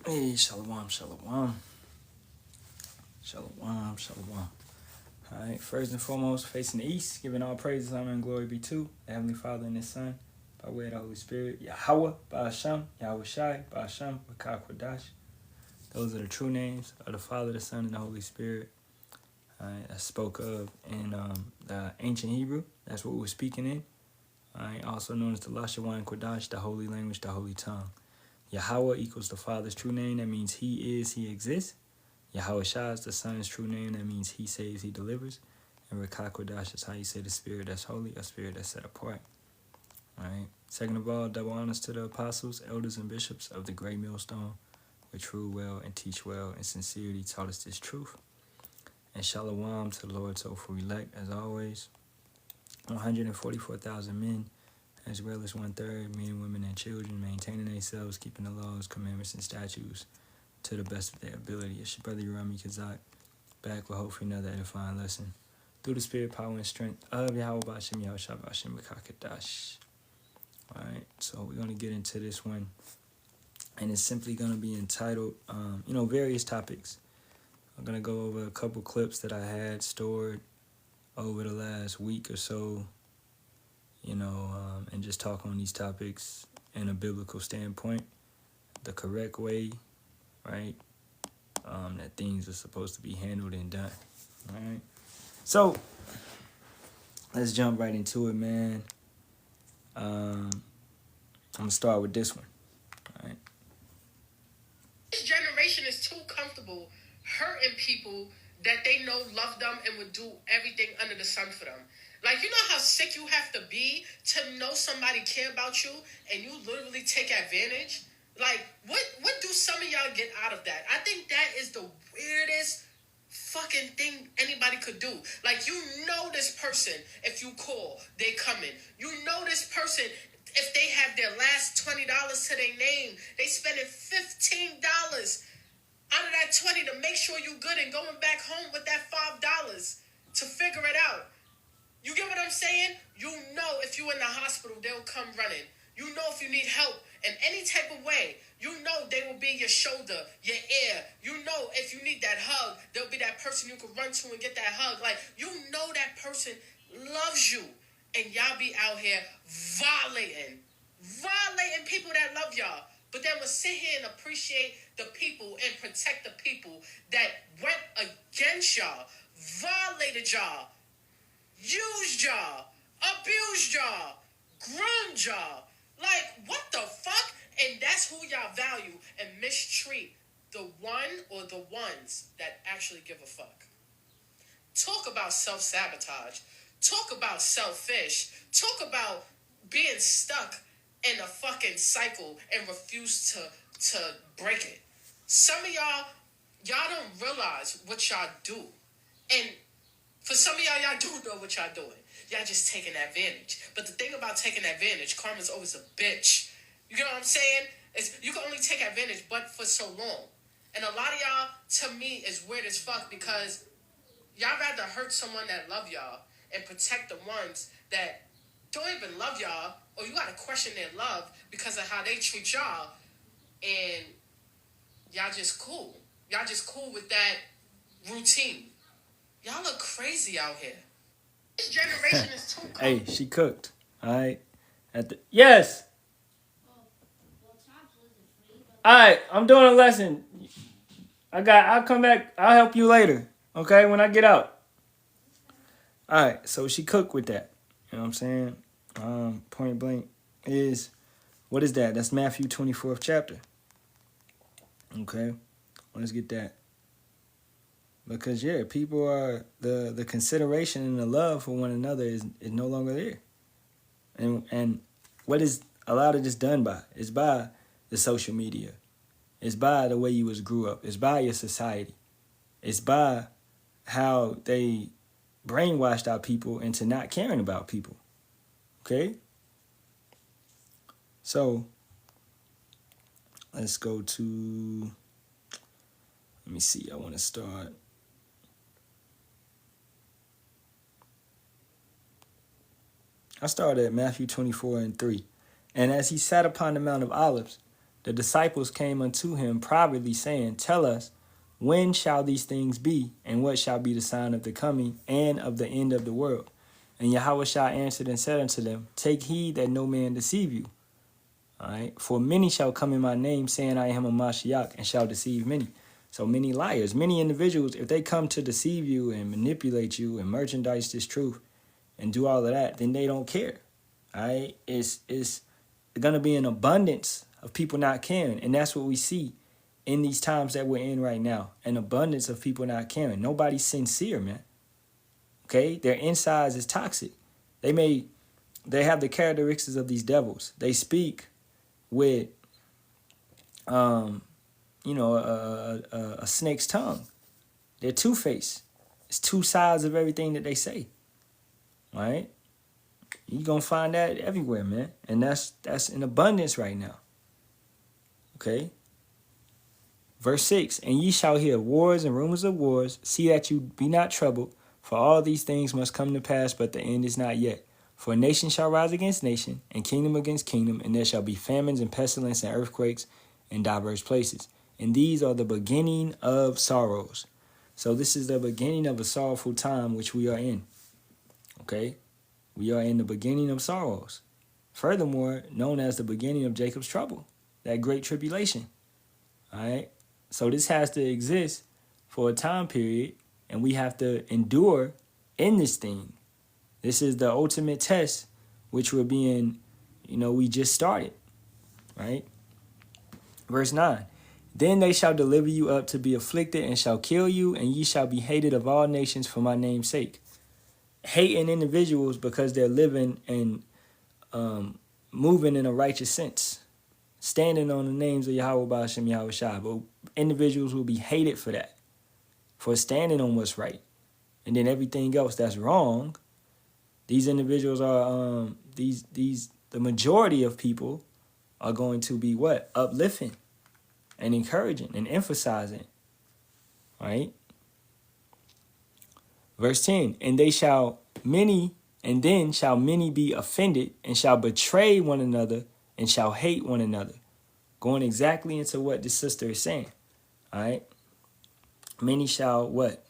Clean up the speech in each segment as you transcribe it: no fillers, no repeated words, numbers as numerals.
Hey, Shalawam, Shalawam. Shalawam, Shalawam. Alright, first and foremost, facing the east, giving all praises, honor, and glory be to the Heavenly Father and His Son, by way of the Holy Spirit. Yahawah, Bahasham, Yahawashi, Bahasham, Barak. Those are the true names of the Father, the Son, and the Holy Spirit. I spoke of in the ancient Hebrew. That's what we're speaking in. Also known as the Lashawan Kodash, the holy language, the holy tongue. Yahawah equals the Father's true name. That means He is, He exists. Yahawashi is the Son's true name. That means He saves, He delivers. And Rakah Kodash is how you say the Spirit that's holy, a Spirit that's set apart. All right. Second of all, double honors to the apostles, elders, and bishops of the Great Millstone, which rule well and teach well and sincerity taught us this truth. And Shalawam to the Lord's hopeful elect, as always. 144,000 men, as well as 1/3 men, women, and children, maintaining themselves, keeping the laws, commandments, and statutes to the best of their ability. It's your brother Urami Kazak, back with hopefully another edifying lesson through the spirit, power, and strength of Yahawah Bahasham, Yahawashi, Bakakadash. Alright, so we're going to get into this one, and it's simply going to be entitled, various topics. I'm going to go over a couple clips that I had stored over the last week or so, and just talk on these topics in a biblical standpoint, the correct way, right? That things are supposed to be handled and done. All right. So let's jump right into it, man. I'm gonna start with this one. All right. This generation is too comfortable hurting people that they know love them and would do everything under the sun for them. Like, you know how sick you have to be to know somebody care about you and you literally take advantage? Like, what do some of y'all get out of that? I think that is the weirdest fucking thing anybody could do. Like, you know this person, if you call, they coming. You know this person, if they have their last $20 to their name, they spending $15 out of that 20 to make sure you good and going back home with that $5 to figure it out. You get what I'm saying? You know if you're in the hospital, they'll come running. You know if you need help in any type of way. You know they will be your shoulder, your ear. You know if you need that hug, there'll be that person you can run to and get that hug. Like, you know that person loves you. And y'all be out here violating people that love y'all. But then we'll sit here and appreciate the people and protect the people that went against y'all, violated y'all, used y'all, abused y'all, groomed y'all. Like, what the fuck? And that's who y'all value and mistreat the one or the ones that actually give a fuck. Talk about self-sabotage. Talk about selfish. Talk about being stuck in a fucking cycle and refuse to break it. Some of y'all don't realize what y'all do. And for some of y'all do know what y'all doing. Y'all just taking advantage. But the thing about taking advantage, karma's always a bitch. You know what I'm saying? You can only take advantage but for so long. And a lot of y'all, to me, is weird as fuck because y'all rather hurt someone that love y'all and protect the ones that don't even love y'all, or you gotta question their love because of how they treat y'all, and y'all just cool. Y'all just cool with that routine. Y'all look crazy out here. This generation is too cool. Hey, she cooked. All right. Yes. All right. I'm doing a lesson. I'll come back. I'll help you later. Okay, when I get out. All right. So she cooked with that. You know what I'm saying? Point blank is, what is that? That's Matthew 24th chapter. Okay. Let's get that. Because, people are, the consideration and the love for one another is no longer there. And what is a lot of this done by? It's by the social media. It's by the way you grew up. It's by your society. It's by how they brainwashed our people into not caring about people. Okay? So, let's go to, let me see, I want to start. I started at Matthew 24:3. And as he sat upon the Mount of Olives, the disciples came unto him privately, saying, Tell us, when shall these things be, and what shall be the sign of the coming and of the end of the world? And Yahawashi answered and said unto them, Take heed that no man deceive you. All right. For many shall come in my name, saying, I am a Mashiach, and shall deceive many. So many liars, many individuals, if they come to deceive you and manipulate you and merchandise this truth and do all of that, then they don't care. All right. It's going to be an abundance of people not caring. And that's what we see in these times that we're in right now. An abundance of people not caring. Nobody's sincere, man. Okay. Their insides is toxic. They have the characteristics of these devils. They speak with, a snake's tongue. They're two-faced. It's two sides of everything that they say. All right? You're going to find that everywhere, man. And that's in abundance right now. Okay? Verse 6, And ye shall hear wars and rumors of wars. See that you be not troubled, for all these things must come to pass, but the end is not yet. For nation shall rise against nation, and kingdom against kingdom, and there shall be famines and pestilence and earthquakes in diverse places. And these are the beginning of sorrows. So this is the beginning of a sorrowful time which we are in. Okay? We are in the beginning of sorrows. Furthermore, known as the beginning of Jacob's trouble, that great tribulation. All right? So this has to exist for a time period, and we have to endure in this thing. This is the ultimate test, which we're being, we just started, right? Verse 9, Then they shall deliver you up to be afflicted and shall kill you, and ye shall be hated of all nations for my name's sake. Hating individuals because they're living and moving in a righteous sense, standing on the names of Yahawah, Bahasham, Yahawashi. But individuals will be hated for that, for standing on what's right. And then everything else that's wrong, these individuals are, the majority of people are going to be what? Uplifting and encouraging and emphasizing, right? Verse 10, And then shall many be offended and shall betray one another and shall hate one another. Going exactly into what this sister is saying, all right? Many shall what?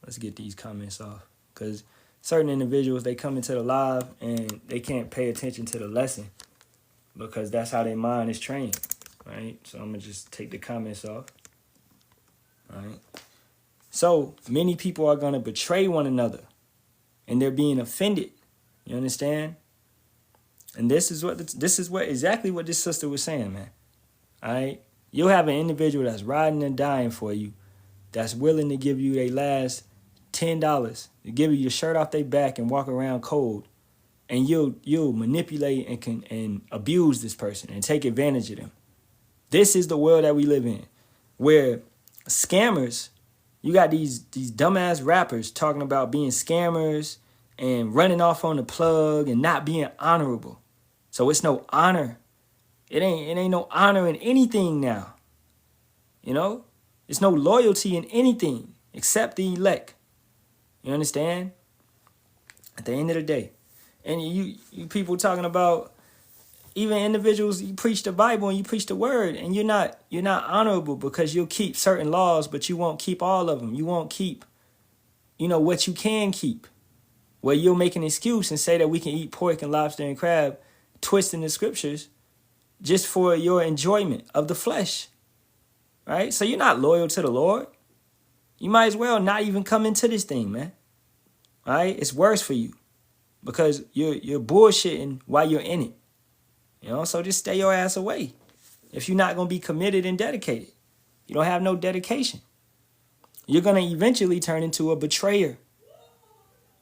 Let's get these comments off, because certain individuals, they come into the live and they can't pay attention to the lesson because that's how their mind is trained, right? So I'm going to just take the comments off, all right? So many people are going to betray one another and they're being offended. You understand? And this is exactly what this sister was saying, man. All right? You'll have an individual that's riding and dying for you, that's willing to give you their last $10, to give you your shirt off their back and walk around cold, and you'll manipulate and abuse this person and take advantage of them. This is the world that we live in, where scammers, you got these dumbass rappers talking about being scammers and running off on the plug and not being honorable. So it's no honor. It ain't no honor in anything now. It's no loyalty in anything except the elect. You understand? At the end of the day. And you people talking about, even individuals, you preach the Bible and you preach the word, and you're not honorable because you'll keep certain laws, but you won't keep all of them. You won't keep, what you can keep. Where you'll make an excuse and say that we can eat pork and lobster and crab, twisting the scriptures just for your enjoyment of the flesh. Right? So you're not loyal to the Lord. You might as well not even come into this thing, man. All right? It's worse for you because you're bullshitting while you're in it. So just stay your ass away. If you're not going to be committed and dedicated, you don't have no dedication, you're going to eventually turn into a betrayer.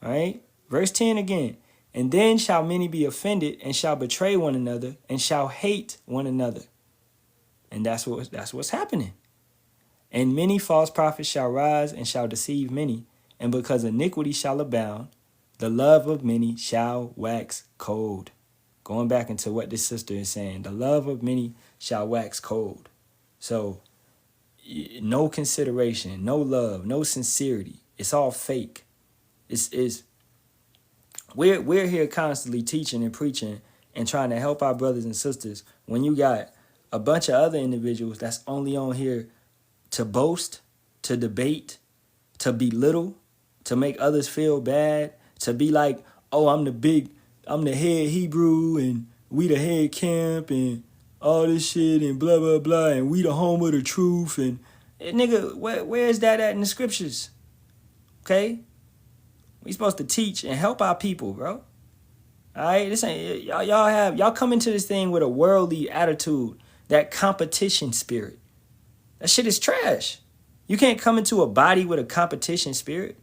All right? Verse 10 again. And then shall many be offended and shall betray one another and shall hate one another. And that's what's happening. And many false prophets shall rise and shall deceive many. And because iniquity shall abound, the love of many shall wax cold. Going back into what this sister is saying, the love of many shall wax cold. So no consideration, no love, no sincerity. It's all fake. We're here constantly teaching and preaching and trying to help our brothers and sisters when you got a bunch of other individuals that's only on here to boast, to debate, to belittle, to make others feel bad, to be like, oh, I'm the head Hebrew and we the head camp and all this shit and blah, blah, blah, and we the home of the truth. And nigga, where is that at in the scriptures? Okay? We supposed to teach and help our people, bro. All right? This ain't, y'all come into this thing with a worldly attitude, that competition spirit. That shit is trash. You can't come into a body with a competition spirit.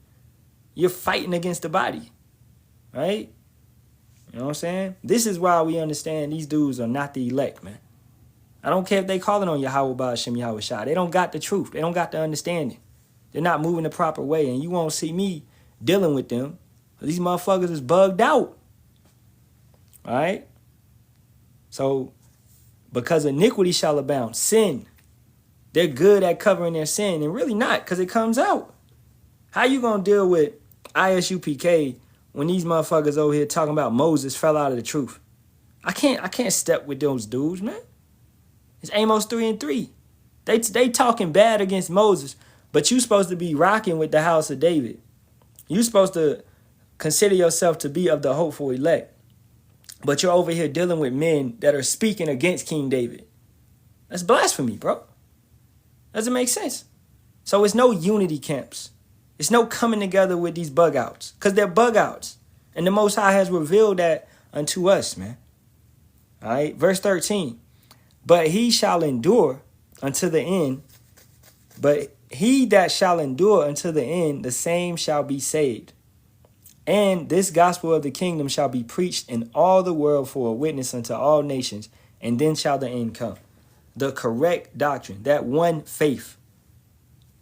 You're fighting against the body, right? You know what I'm saying? This is why we understand these dudes are not the elect, man. I don't care if they calling on Yahawah, Bahasham, Yahawashi. They don't got the truth. They don't got the understanding. They're not moving the proper way, and you won't see me dealing with them. These motherfuckers is bugged out, all right? So, because iniquity shall abound, sin. They're good at covering their sin, and really not, because it comes out. How you gonna deal with ISUPK when these motherfuckers over here talking about Moses fell out of the truth? I can't step with those dudes, man. It's Amos 3:3. They talking bad against Moses, but you supposed to be rocking with the house of David. You supposed to consider yourself to be of the hopeful elect, but you're over here dealing with men that are speaking against King David. That's blasphemy, bro. Doesn't make sense. So it's no unity camps. It's no coming together with these bug outs, because they're bug outs. And the Most High has revealed that unto us, man. All right, verse 13. But he shall endure unto the end. But he that shall endure unto the end, the same shall be saved. And this gospel of the kingdom shall be preached in all the world for a witness unto all nations, and then shall the end come. The correct doctrine, that one faith.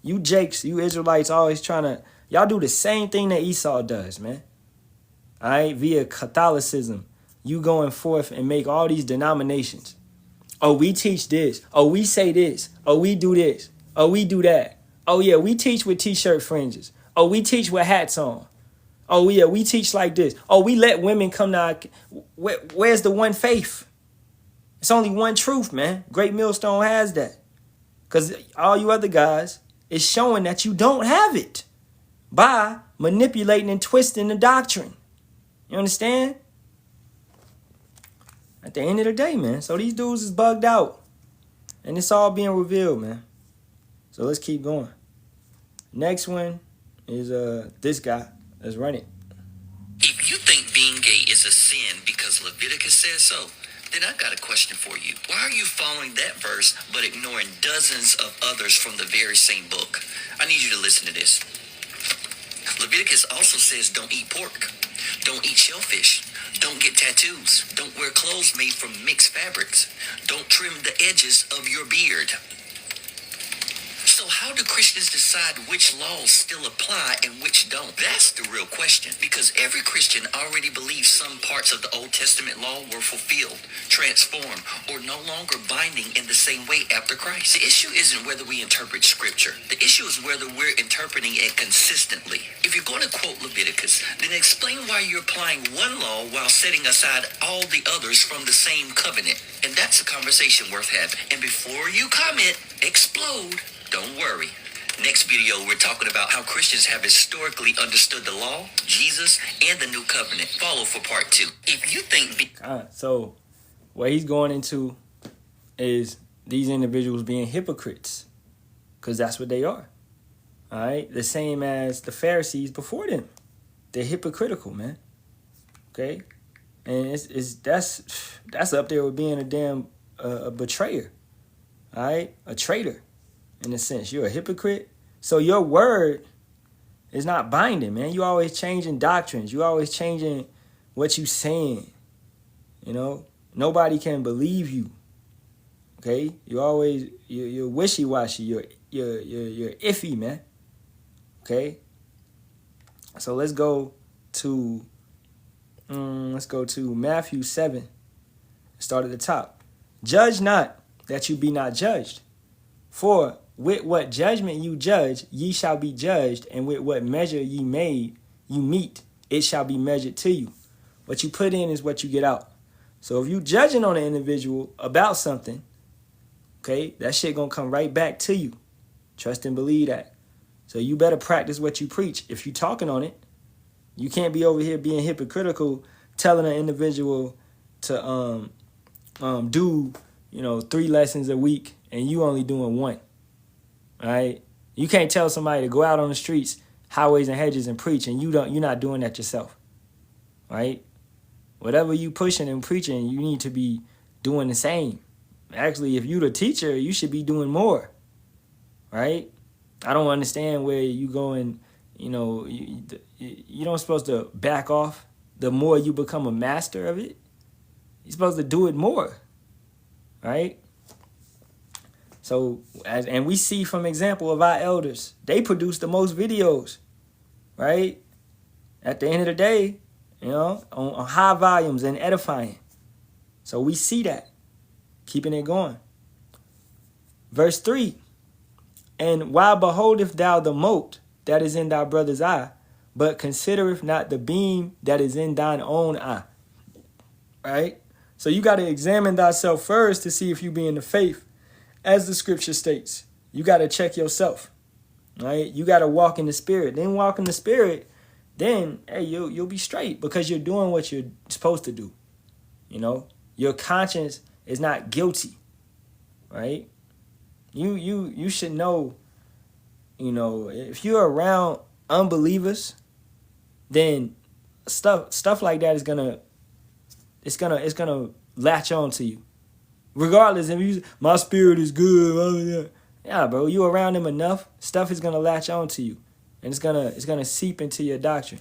You Jakes, you Israelites always trying to, y'all do the same thing that Esau does, man. All right, via Catholicism, you going forth and make all these denominations. Oh, we teach this. Oh, we say this. Oh, we do this. Oh, we do that. Oh, yeah, we teach with t-shirt fringes. Oh, we teach with hats on. Oh, yeah, we teach like this. Oh, we let women come now. Where's the one faith? It's only one truth, man. Great Millstone has that. Because all you other guys is showing that you don't have it by manipulating and twisting the doctrine. You understand? At the end of the day, man. So these dudes is bugged out. And it's all being revealed, man. So let's keep going. Next one is this guy. Let's run it. If you think being gay is a sin because Leviticus says so, then I've got a question for you. Why are you following that verse but ignoring dozens of others from the very same book? I need you to listen to this. Leviticus also says don't eat pork, don't eat shellfish, don't get tattoos, don't wear clothes made from mixed fabrics, don't trim the edges of your beard. So how do Christians decide which laws still apply and which don't? That's the real question, because every Christian already believes some parts of the Old Testament law were fulfilled, transformed, or no longer binding in the same way after Christ. The issue isn't whether we interpret Scripture. The issue is whether we're interpreting it consistently. If you're going to quote Leviticus, then explain why you're applying one law while setting aside all the others from the same covenant. And that's a conversation worth having. And before you comment, explode, don't worry. Next video, we're talking about how Christians have historically understood the law, Jesus, and the new covenant. Follow for part 2. If you think... So what he's going into is these individuals being hypocrites, because that's what they are. All right? The same as the Pharisees before them. They're hypocritical, man. Okay? And that's up there with being a damn a betrayer. All right? A traitor. In a sense, you're a hypocrite. So your word is not binding, man. You always changing doctrines. You always changing what you saying. You know, nobody can believe you. Okay, you're wishy-washy. You're iffy, man. Okay. So let's go to Matthew 7. Start at the top. Judge not, that you be not judged. For with what judgment you judge, ye shall be judged, and with what measure ye meet, it shall be measured to you. What you put in is what you get out. So if you judging on an individual about something, okay, that shit gonna come right back to you. Trust and believe that. So you better practice what you preach. If you talking on it, you can't be over here being hypocritical, telling an individual to do 3 lessons a week and you only doing 1. All right, you can't tell somebody to go out on the streets, highways and hedges and preach, and you're not doing that yourself. Right? Whatever you pushing and preaching, you need to be doing the same. Actually, if you the teacher, you should be doing more. Right? I don't understand where you going. You don't supposed to back off. The more you become a master of it, you're supposed to do it more. Right? So, and we see from example of our elders, they produce the most videos, right? At the end of the day, on high volumes and edifying. So we see that, keeping it going. Verse 3, and why beholdest thou the mote that is in thy brother's eye, but considereth not the beam that is in thine own eye? Right? So you got to examine thyself first to see if you be in the faith. As the scripture states, you got to check yourself, right? You got to walk in the spirit. Then walk in the spirit, then, hey, you'll be straight because you're doing what you're supposed to do. Your conscience is not guilty, right? You should know, if you're around unbelievers, then stuff like that is gonna latch on to you. Regardless if my spirit is good, yeah, bro, you around them enough, stuff is gonna latch on to you, and it's gonna seep into your doctrine,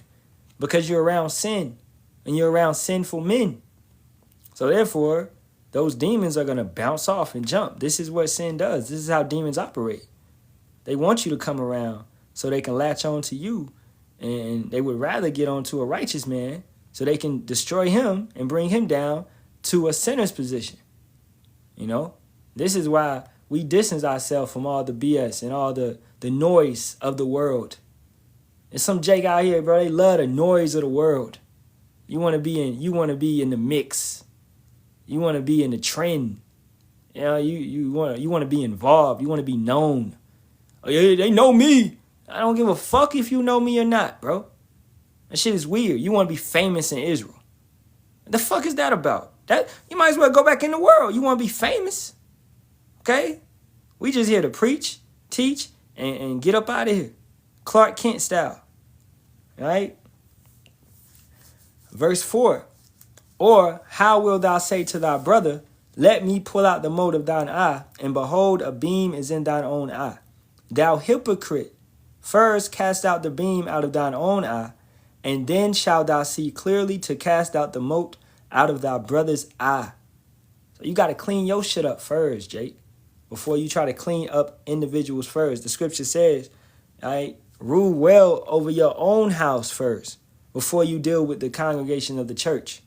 because you're around sin, and you're around sinful men. So therefore, those demons are gonna bounce off and jump. This is what sin does. This is how demons operate. They want you to come around so they can latch on to you, and they would rather get onto a righteous man so they can destroy him and bring him down to a sinner's position. This is why we distance ourselves from all the BS and all the noise of the world. There's some Jake out here, bro. They love the noise of the world. You want to be in the mix. You want to be in the trend. You want to be involved. You want to be known. Oh, yeah, they know me. I don't give a fuck if you know me or not, bro. That shit is weird. You want to be famous in Israel. What the fuck is that about? That you might as well go back in the world. You want to be famous? Okay? We just here to preach, teach, and get up out of here. Clark Kent style. Right? Verse 4. Or how wilt thou say to thy brother, let me pull out the mote of thine eye, and behold, a beam is in thine own eye? Thou hypocrite, first cast out the beam out of thine own eye, and then shalt thou see clearly to cast out the mote out of thy brother's eye. So you got to clean your shit up first, Jake, before you try to clean up individuals first. The scripture says, all right, rule well over your own house first before you deal with the congregation of the church.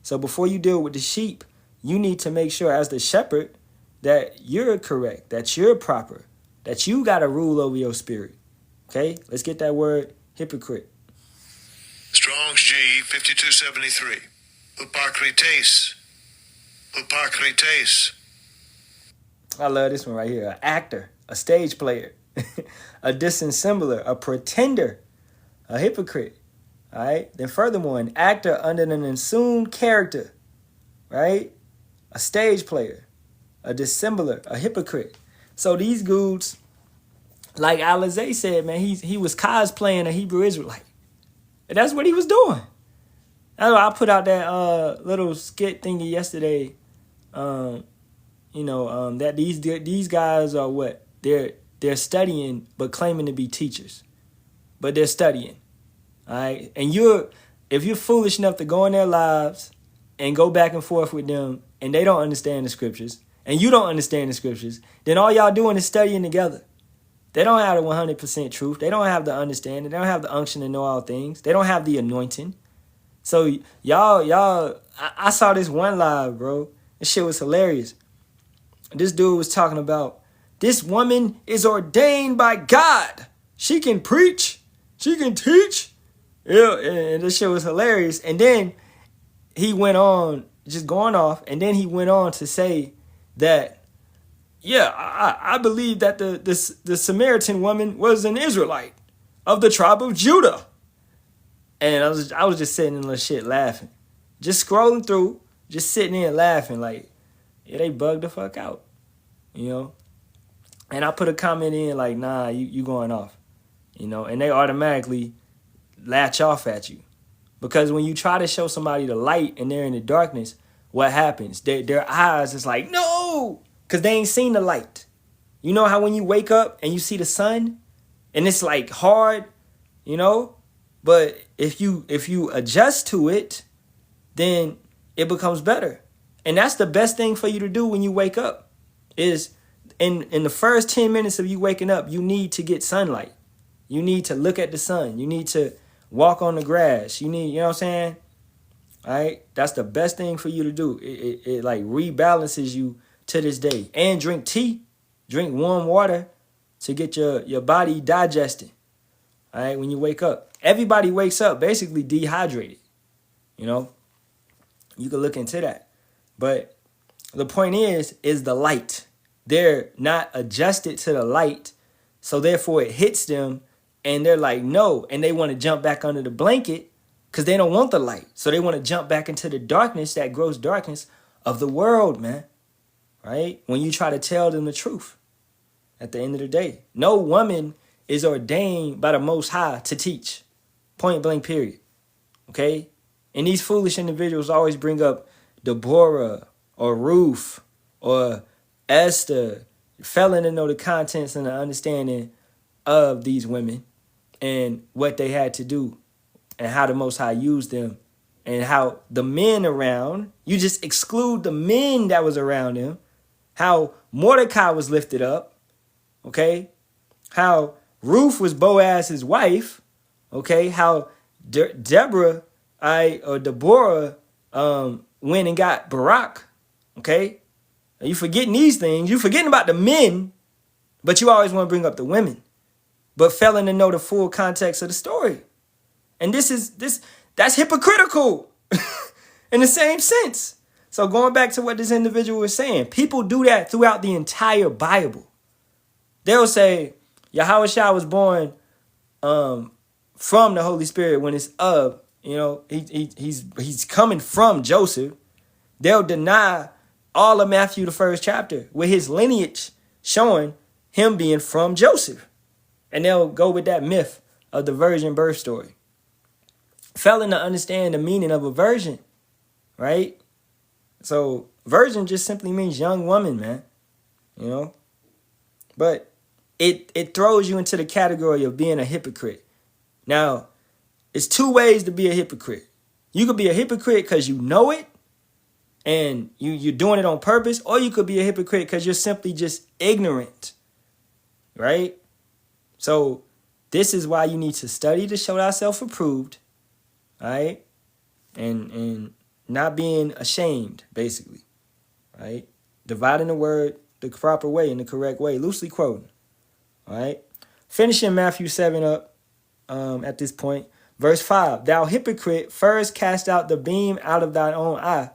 So before you deal with the sheep, you need to make sure as the shepherd that you're correct, that you're proper, that you got to rule over your spirit. Okay, let's get that word hypocrite. Strong's G 5273. Hypocrites. Hypocrites. I love this one right here. An actor, a stage player, a dissembler, a pretender, a hypocrite. All right. Then furthermore, an actor under an assumed character, right? A stage player, a dissembler, a hypocrite. So these dudes, like Alizé said, man, he was cosplaying a Hebrew Israelite. And that's what he was doing. That's why I put out that little skit thingy yesterday. That these guys are what? They're studying but claiming to be teachers. But they're studying. All right? And if you're foolish enough to go in their lives and go back and forth with them and they don't understand the scriptures and you don't understand the scriptures, then all y'all doing is studying together. They don't have the 100% truth. They don't have the understanding. They don't have the unction to know all things. They don't have the anointing. So y'all, I saw this one live, bro. This shit was hilarious. This dude was talking about, this woman is ordained by God. She can preach. She can teach. Yeah, and this shit was hilarious. And then he went on just going off. And then he went on to say that, yeah, I believe that the Samaritan woman was an Israelite of the tribe of Judah. And I was just sitting in the shit laughing. Just scrolling through, just sitting there laughing like, yeah, they bugged the fuck out, you know? And I put a comment in like, nah, you going off, you know? And they automatically latch off at you. Because when you try to show somebody the light and they're in the darkness, what happens? Their eyes is like, no, because they ain't seen the light. You know how when you wake up and you see the sun and it's like hard, you know? But if you adjust to it, then it becomes better. And that's the best thing for you to do when you wake up is in the first 10 minutes of you waking up, you need to get sunlight. You need to look at the sun. You need to walk on the grass. You need, you know what I'm saying? All right. That's the best thing for you to do. It like rebalances you to this day. And drink tea, drink warm water to get your body digested. All right. When you wake up, everybody wakes up basically dehydrated. You know, you can look into that. But the point is the light. They're not adjusted to the light. So therefore it hits them and they're like, no. And they want to jump back under the blanket because they don't want the light. So they want to jump back into the darkness, that gross darkness of the world, man. Right? When you try to tell them the truth at the end of the day. No woman is ordained by the Most High to teach. Point blank, period. Okay? And these foolish individuals always bring up Deborah or Ruth or Esther, failing to know the contents and the understanding of these women and what they had to do and how the Most High used them and how the men around, you just exclude the men that was around him, how Mordecai was lifted up, okay, how Ruth was Boaz's wife, okay, how Deborah went and got Barak, okay? Are you forgetting these things? You forgetting about the men, but you always want to bring up the women, but failing to know the full context of the story. And that's hypocritical in the same sense. So going back to what this individual was saying, people do that throughout the entire Bible. They'll say Yahawashi was born from the Holy Spirit when it's of, you know, he's coming from Joseph. They'll deny all of Matthew, the first chapter, with his lineage showing him being from Joseph. And they'll go with that myth of the virgin birth story. Failing to understand the meaning of a virgin, right? So virgin just simply means young woman, man. You know? But it throws you into the category of being a hypocrite. Now, it's two ways to be a hypocrite. You could be a hypocrite because you know it, and you're doing it on purpose, or you could be a hypocrite because you're simply just ignorant, right? So this is why you need to study to show thyself approved, right? And not being ashamed, basically, right? Dividing the word the proper way, in the correct way, loosely quoting, all right? Finishing Matthew 7 up at this point. Verse 5, thou hypocrite, first cast out the beam out of thine own eye,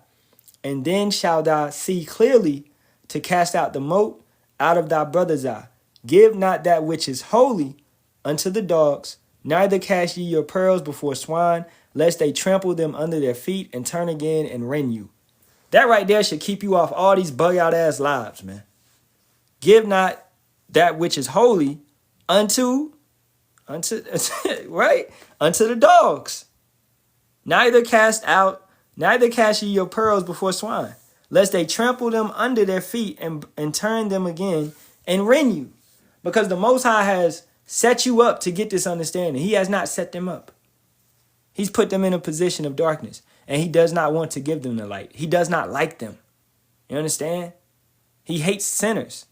and then shalt thou see clearly to cast out the mote out of thy brother's eye. Give not that which is holy unto the dogs, neither cast ye your pearls before swine, lest they trample them under their feet and turn again and rend you. That right there should keep you off all these bug-out ass lives, man. Give not that which is holy unto right? Unto the dogs. Neither cast ye your pearls before swine, lest they trample them under their feet and turn them again and rend you. Because the Most High has set you up to get this understanding. He has not set them up. He's put them in a position of darkness, and he does not want to give them the light. He does not like them. You understand? He hates sinners,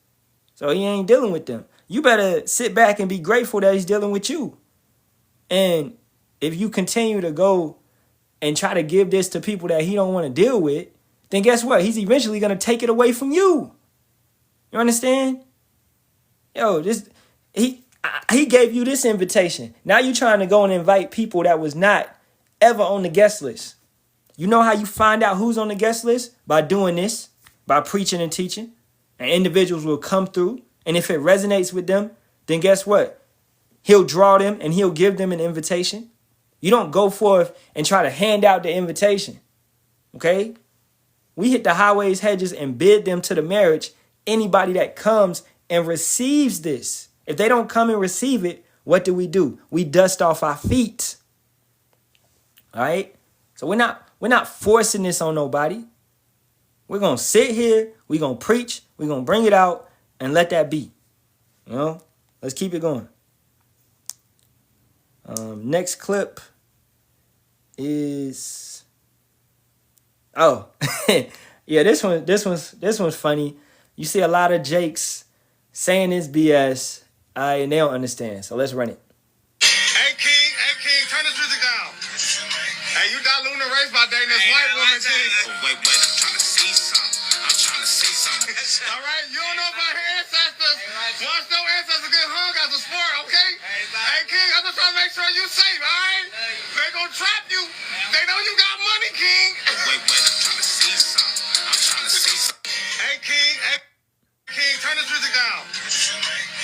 so he ain't dealing with them. You better sit back and be grateful that he's dealing with you. And if you continue to go and try to give this to people that he don't want to deal with, then guess what? He's eventually going to take it away from you. You understand? Yo, he gave you this invitation. Now you're trying to go and invite people that was not ever on the guest list. You know how you find out who's on the guest list? By doing this, by preaching and teaching. And individuals will come through. And if it resonates with them, then guess what? He'll draw them and he'll give them an invitation. You don't go forth and try to hand out the invitation. Okay? We hit the highways, hedges, and bid them to the marriage. Anybody that comes and receives this. If they don't come and receive it, what do? We dust off our feet. All right? So we're not forcing this on nobody. We're going to sit here. We're going to preach. We're going to bring it out and let that be. You know? Let's keep it going. Next clip is... Oh, yeah, this one's funny. You see a lot of Jakes saying this BS, and they don't understand. So let's run it. Hey King, turn this music down. Hey, you diluting the race by dating this white woman, King. Wait, I'm trying to see something. All right, you don't know about her ancestors. Watch no ancestors get hung as a sport, okay? Hey King, I'm just trying to make sure you safe, all right? They gonna trap you. They know you got money, King. Wait, I'm trying to see something. Hey King, turn this music down.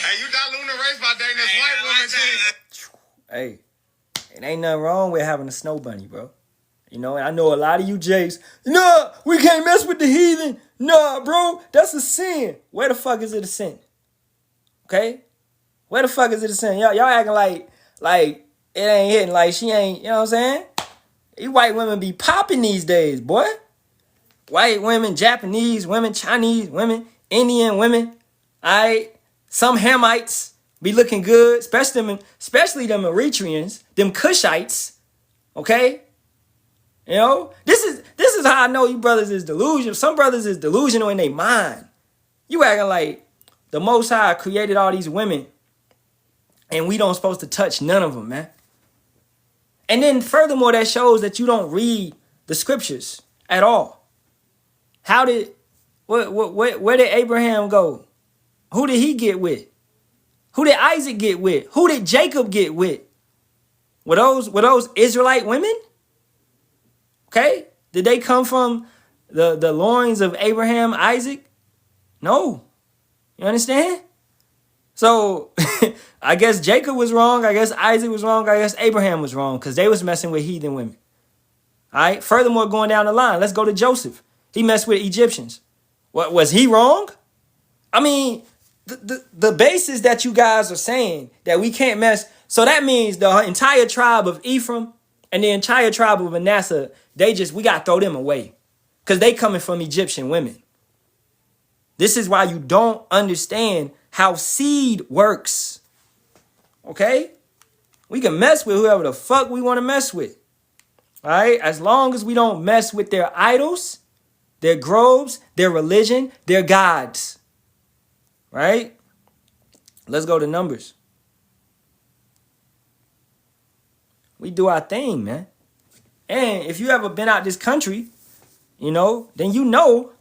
Hey, you diluting the race by dating this white woman, King. Hey, it ain't nothing wrong with having a snow bunny, bro. You know, and I know a lot of you Jakes, nah, we can't mess with the heathen. Nah, bro, that's a sin. Where the fuck is it a sin? Okay? Where the fuck is it a sin? Y'all acting like it ain't hitting, like she ain't, you know what I'm saying? These white women be popping these days, boy. White women, Japanese women, Chinese women, Indian women, all right? Some Hamites be looking good, especially them Eritreans, them Cushites, okay? You know, this is how I know you brothers is delusional. Some brothers is delusional in their mind. You acting like the Most High created all these women and we don't supposed to touch none of them, man. And then furthermore, that shows that you don't read the scriptures at all. Where did Abraham go? Who did he get with? Who did Isaac get with? Who did Jacob get with? Were those Israelite women? Okay? Did they come from the loins of Abraham, Isaac? No. You understand? So I guess Jacob was wrong. I guess Isaac was wrong. I guess Abraham was wrong because they was messing with heathen women. All right? Furthermore, going down the line, let's go to Joseph. He messed with Egyptians. What, was he wrong? I mean, the basis that you guys are saying that we can't mess. So that means the entire tribe of Ephraim and the entire tribe of Manasseh, we got to throw them away because they coming from Egyptian women. This is why you don't understand how seed works. Okay? We can mess with whoever the fuck we want to mess with. All right? As long as we don't mess with their idols, their groves, their religion, their gods. Right? Let's go to Numbers. We do our thing, man. And if you ever been out this country, you know, then you know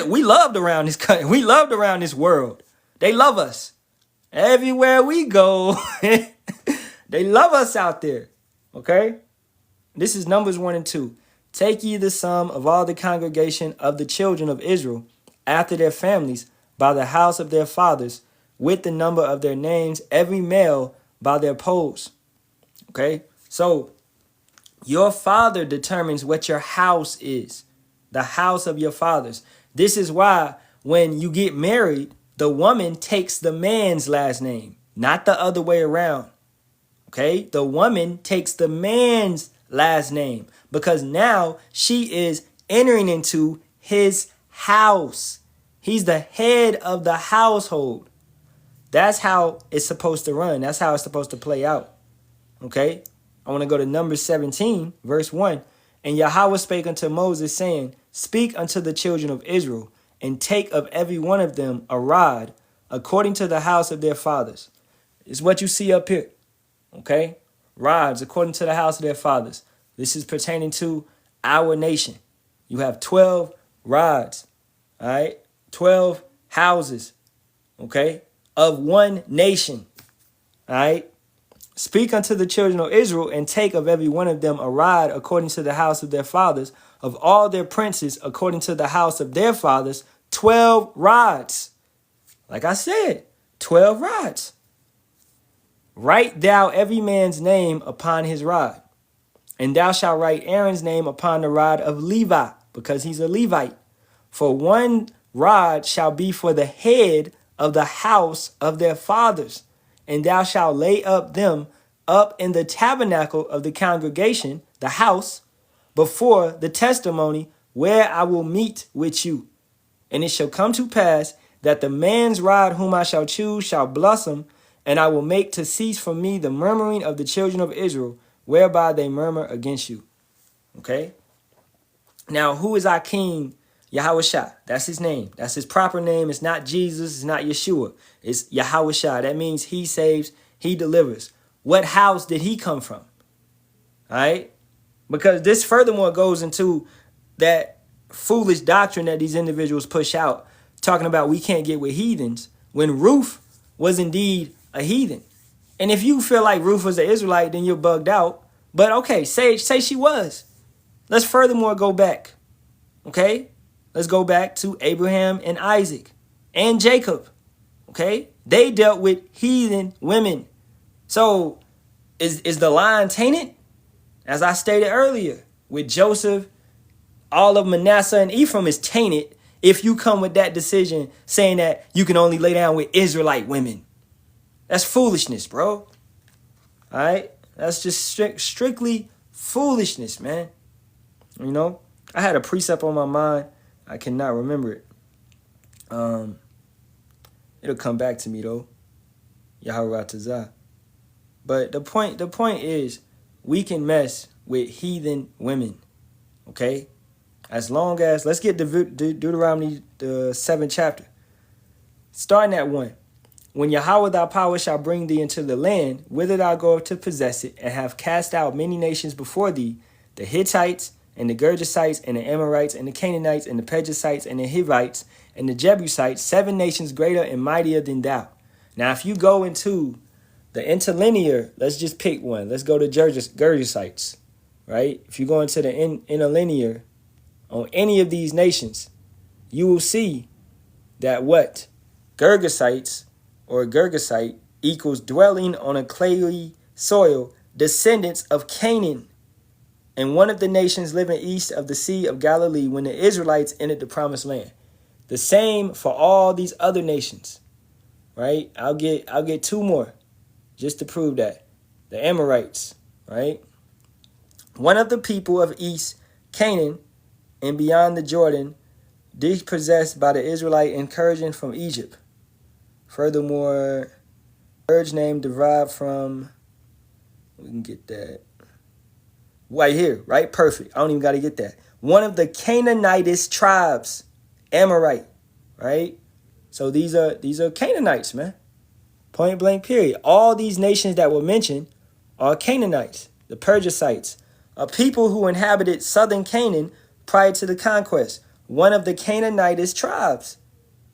we loved around this country. We loved around this world. They love us. Everywhere we go, they love us out there. Okay? This is Numbers 1 and 2. Take ye the sum of all the congregation of the children of Israel after their families by the house of their fathers, with the number of their names, every male by their poles. Okay? So, your father determines what your house is. The house of your fathers. This is why when you get married, the woman takes the man's last name, not the other way around. Okay? The woman takes the man's last name because now she is entering into his house. He's the head of the household. That's how it's supposed to run. That's how it's supposed to play out. Okay? I want to go to Numbers 17, verse 1. And Yahawah spake unto Moses, saying, Speak unto the children of Israel, and take of every one of them a rod, according to the house of their fathers. It's what you see up here. Okay? Rods, according to the house of their fathers. This is pertaining to our nation. You have 12 rods. All right? 12 houses. Okay? Of one nation. All right? Speak unto the children of Israel, and take of every one of them a rod according to the house of their fathers, of all their princes according to the house of their fathers, 12 rods. Like I said, 12 rods. Write thou every man's name upon his rod, and thou shalt write Aaron's name upon the rod of Levi, because he's a Levite. For one rod shall be for the head of the house of their fathers, and thou shalt lay up them up in the tabernacle of the congregation, the house, before the testimony, where I will meet with you. And it shall come to pass that the man's rod whom I shall choose shall blossom, and I will make to cease from me the murmuring of the children of Israel, whereby they murmur against you. Okay? Now, who is our king? Yahawashi. That's his name. That's his proper name. It's not Jesus. It's not Yeshua. It's Yahawashi. That means he saves, he delivers. What house did he come from? All right? Because this furthermore goes into that foolish doctrine that these individuals push out, talking about we can't get with heathens, when Ruth was indeed a heathen. And if you feel like Ruth was an Israelite, then you're bugged out. But okay, say she was. Let's furthermore go back. Okay? Let's go back to Abraham and Isaac and Jacob. Okay? They dealt with heathen women. So is the line tainted? As I stated earlier, with Joseph, all of Manasseh and Ephraim is tainted if you come with that decision saying that you can only lay down with Israelite women. That's foolishness, bro. All right? That's just strictly foolishness, man. You know? I had a precept on my mind. I cannot remember it. It'll come back to me, though. Yahawah. But the point is, we can mess with heathen women, okay? As long as, let's get Deuteronomy, the 7th chapter. Starting at 1. When Yahawah thy power shall bring thee into the land, whither thou goest to possess it, and have cast out many nations before thee, the Hittites, and the Girgashites, and the Amorites, and the Canaanites, and the Perizzites, and the Hivites, and the Jebusites, 7 nations greater and mightier than thou. Now, if you go into the interlinear, let's just pick one. Let's go to Girgashites, right? If you go into the interlinear on any of these nations, you will see that what? Girgashites or Girgashite equals dwelling on a clayey soil, descendants of Canaan, and one of the nations living east of the Sea of Galilee when the Israelites entered the promised land. The same for all these other nations, right? I'll get 2 more just to prove that. The Amorites, right? One of the people of East Canaan and beyond the Jordan, dispossessed by the Israelite incursion from Egypt. Furthermore, Urge name derived from, we can get that right here, right? Perfect. I don't even got to get that. One of the Canaanitish tribes, Amorite, right? So these are Canaanites, man. Point blank, period. All these nations that were mentioned are Canaanites, the Perizzites, a people who inhabited southern Canaan prior to the conquest. One of the Canaanitish tribes,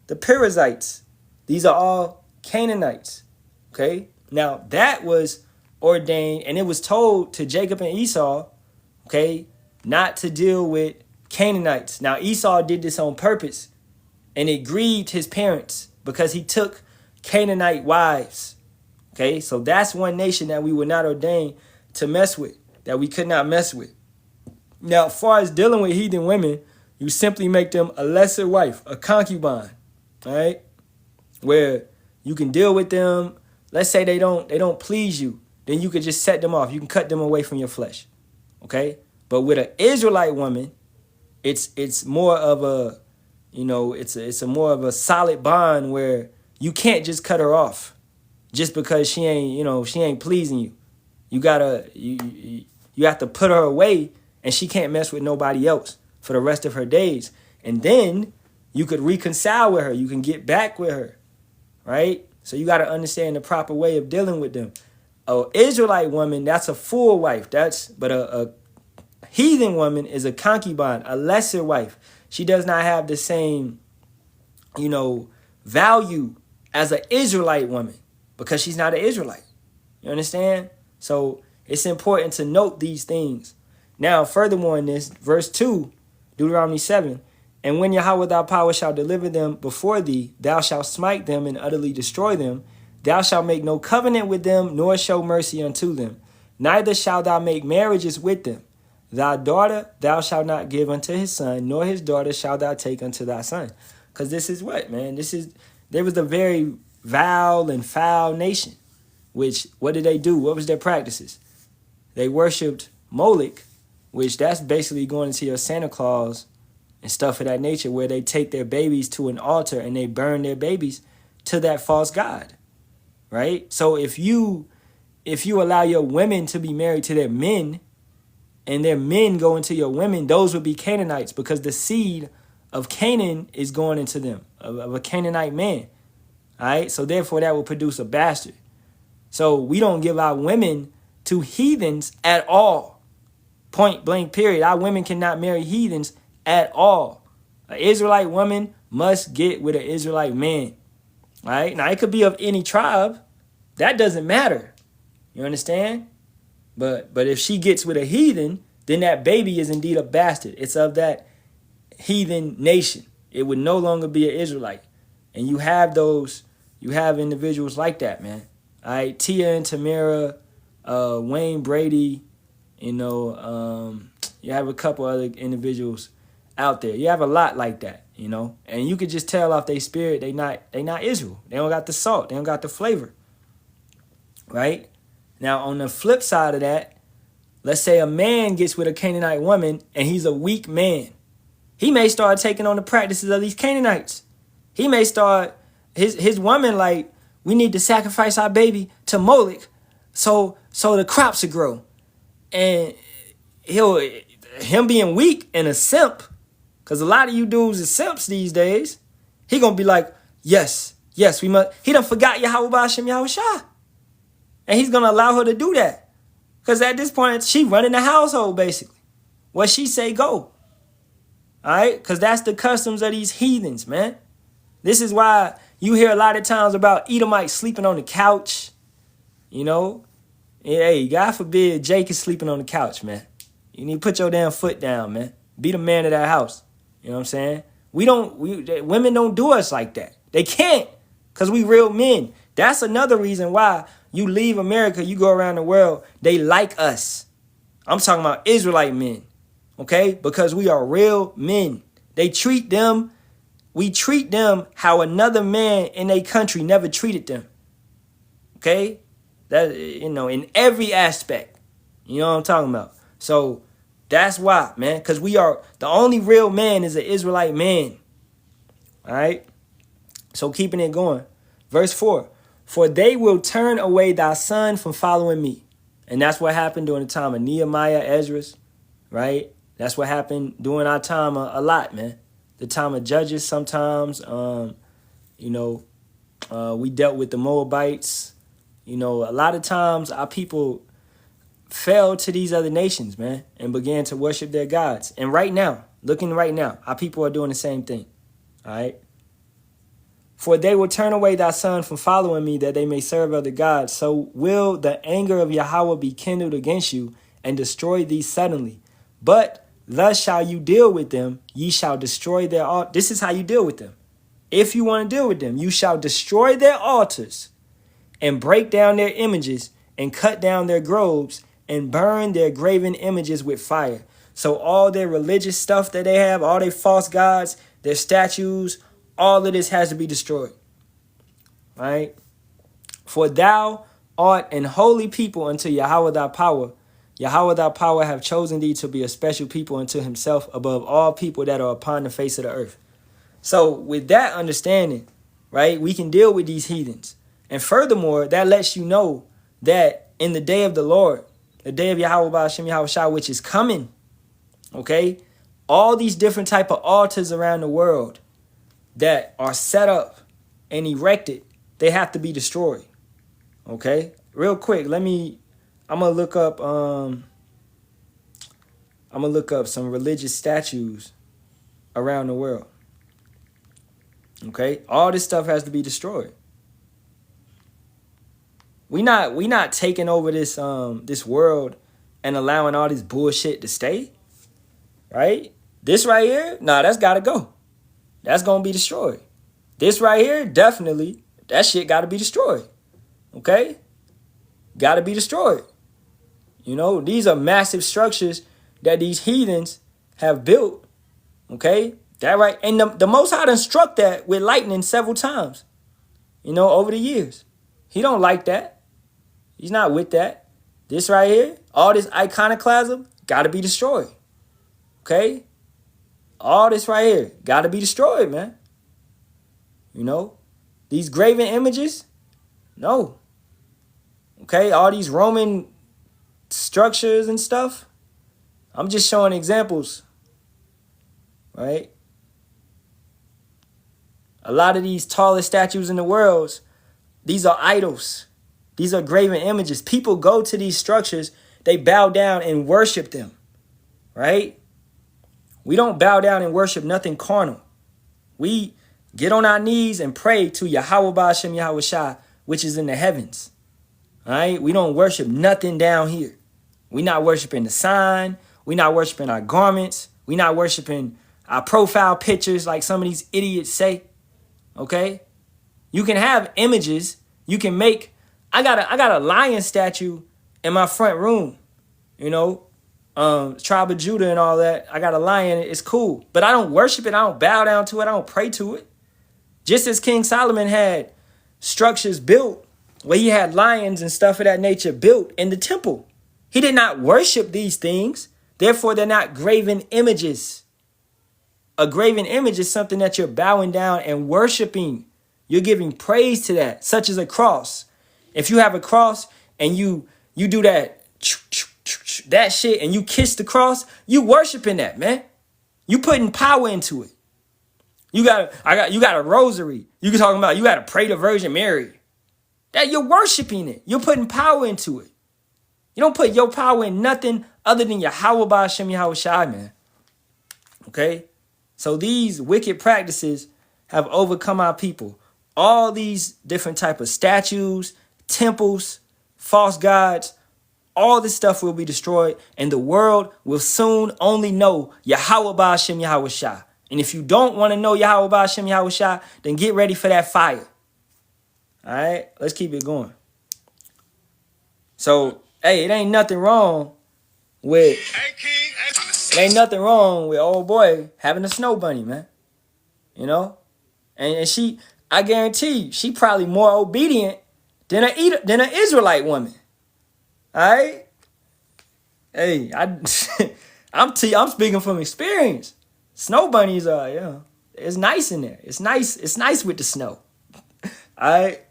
the Perizzites. These are all Canaanites, okay? Now, that was ordained, and it was told to Jacob and Esau, okay, not to deal with Canaanites. Now, Esau did this on purpose, and it grieved his parents because he took Canaanite wives, okay? So that's one nation that we were not ordained to mess with, that we could not mess with. Now, as far as dealing with heathen women, you simply make them a lesser wife, a concubine, all right? Where you can deal with them. Let's say they don't please you, then you could just set them off. You can cut them away from your flesh, okay? But with an Israelite woman, it's more of a, it's a more of a solid bond where you can't just cut her off just because she ain't pleasing you. You gotta you have to put her away, and she can't mess with nobody else for the rest of her days. And then you could reconcile with her. You can get back with her, right? So you got to understand the proper way of dealing with them. An Israelite woman, that's a full wife. But a heathen woman is a concubine, a lesser wife. She does not have the same, value as an Israelite woman because she's not an Israelite. You understand? So it's important to note these things. Now, furthermore in this, verse 2, Deuteronomy 7, and when Yahawah thy power shall deliver them before thee, thou shalt smite them and utterly destroy them. Thou shalt make no covenant with them, nor show mercy unto them. Neither shalt thou make marriages with them. Thy daughter thou shalt not give unto his son, nor his daughter shalt thou take unto thy son. Because this is what, man? There was a very vile and foul nation. Which, what did they do? What was their practices? They worshipped Moloch, which that's basically going into your Santa Claus and stuff of that nature, where they take their babies to an altar and they burn their babies to that false god, right? So if you allow your women to be married to their men, and their men go into your women, those would be Canaanites, because the seed of Canaan is going into them, of a Canaanite man, all right? So therefore that will produce a bastard. So we don't give our women to heathens at all. Point blank period. Our women cannot marry heathens at all. An Israelite woman must get with an Israelite man. All right. Now it could be of any tribe. That doesn't matter. You understand? But if she gets with a heathen, then that baby is indeed a bastard. It's of that heathen nation. It would no longer be an Israelite. And you have individuals like that, man. All right, Tia and Tamara, Wayne Brady, you have a couple other individuals out there. You have a lot like that, and you could just tell off their spirit they not Israel. They don't got the salt. They don't got the flavor, right? Now, on the flip side of that, let's say a man gets with a Canaanite woman and he's a weak man. He may start taking on the practices of these Canaanites. He may start, his woman like, we need to sacrifice our baby to Moloch so the crops will grow. And him being weak and a simp, because a lot of you dudes are simps these days, he gonna be like, yes, we must. He done forgot Yahawah, Bahasham, Yahawashi. And he's gonna allow her to do that. Because at this point, she running the household, basically. What she say, go. All right? Because that's the customs of these heathens, man. This is why you hear a lot of times about Edomites sleeping on the couch. Hey, God forbid Jake is sleeping on the couch, man. You need to put your damn foot down, man. Be the man of that house. You know what I'm saying? Women don't do us like that. They can't, because we real men. That's another reason why you leave America, you go around the world, they like us. I'm talking about Israelite men, okay? Because we are real men. We treat them how another man in a country never treated them. Okay? That, in every aspect. You know what I'm talking about? So that's why, man, because we are, the only real man is an Israelite man. All right? So keeping it going. Verse 4, for they will turn away thy son from following me. And that's what happened during the time of Nehemiah, Ezra, right? That's what happened during our time a lot, man. The time of Judges sometimes, we dealt with the Moabites. A lot of times our people fell to these other nations, man, and began to worship their gods. And right now, our people are doing the same thing, all right? For they will turn away thy son from following me, that they may serve other gods. So will the anger of Yahawah be kindled against you and destroy thee suddenly. But thus shall you deal with them. Ye shall destroy their altars. This is how you deal with them. If you want to deal with them, you shall destroy their altars and break down their images and cut down their groves and burn their graven images with fire. So all their religious stuff that they have, all their false gods, their statues, all of this has to be destroyed. Right? For thou art an holy people unto Yahawah thy power. Yahawah thy power have chosen thee to be a special people unto himself above all people that are upon the face of the earth. So with that understanding, right, we can deal with these heathens. And furthermore, that lets you know that in the day of the Lord, the day of Yahawah Bahasham Yahawashi, which is coming, okay, all these different type of altars around the world that are set up and erected, they have to be destroyed. Okay, real quick, I'm gonna look up some religious statues around the world. Okay, all this stuff has to be destroyed. We not taking over this world and allowing all this bullshit to stay, right? This right here, nah, that's gotta go. That's gonna be destroyed. This right here, definitely, that shit gotta be destroyed. Okay? Gotta be destroyed. You know, these are massive structures that these heathens have built. Okay? That right. And the Most High done struck that with lightning several times, you know, over the years. He don't like that. He's not with that. This right here, all this iconoclasm, gotta be destroyed. Okay? All this right here, gotta be destroyed, man. You know? These graven images, no. Okay? All these Roman structures and stuff, I'm just showing examples, right? A lot of these tallest statues in the world, these are idols. These are graven images. People go to these structures, they bow down and worship them, right? We don't bow down and worship nothing carnal. We get on our knees and pray to Yahawah, Bahasham, Yahawashi, which is in the heavens, all right? We don't worship nothing down here. We not worshiping the sign. We not worshiping our garments. We not worshiping our profile pictures like some of these idiots say. Okay? You can have images. You can make. I got a lion statue in my front room. You know, tribe of Judah and all that. I got a lion. It's cool, but I don't worship it. I don't bow down to it. I don't pray to it. Just as King Solomon had structures built where he had lions and stuff of that nature built in the temple. He did not worship these things. Therefore, they're not graven images. A graven image is something that you're bowing down and worshiping. You're giving praise to that, such as a cross. If you have a cross and you do that shit and you kiss the cross, you worshiping that, man. You putting power into it. You got a rosary. You can talk about you got to pray to Virgin Mary. That you're worshiping it. You're putting power into it. You don't put your power in nothing other than Yahawah, Bahasham, Yahawashi, man. Okay? So these wicked practices have overcome our people. All these different type of statues, temples, false gods, all this stuff will be destroyed, and the world will soon only know Yahawah, Bahasham, Yahawashi. And if you don't want to know Yahawah, Bahasham, Yahawashi, then get ready for that fire. All right? Let's keep it going. So, hey, it ain't nothing wrong with old boy having a snow bunny, man. You know? And she, I guarantee you, she probably more obedient than an Israelite woman. All right? Hey, I'm speaking from experience. Snow bunnies are, you know, it's nice in there. It's nice with the snow. All right?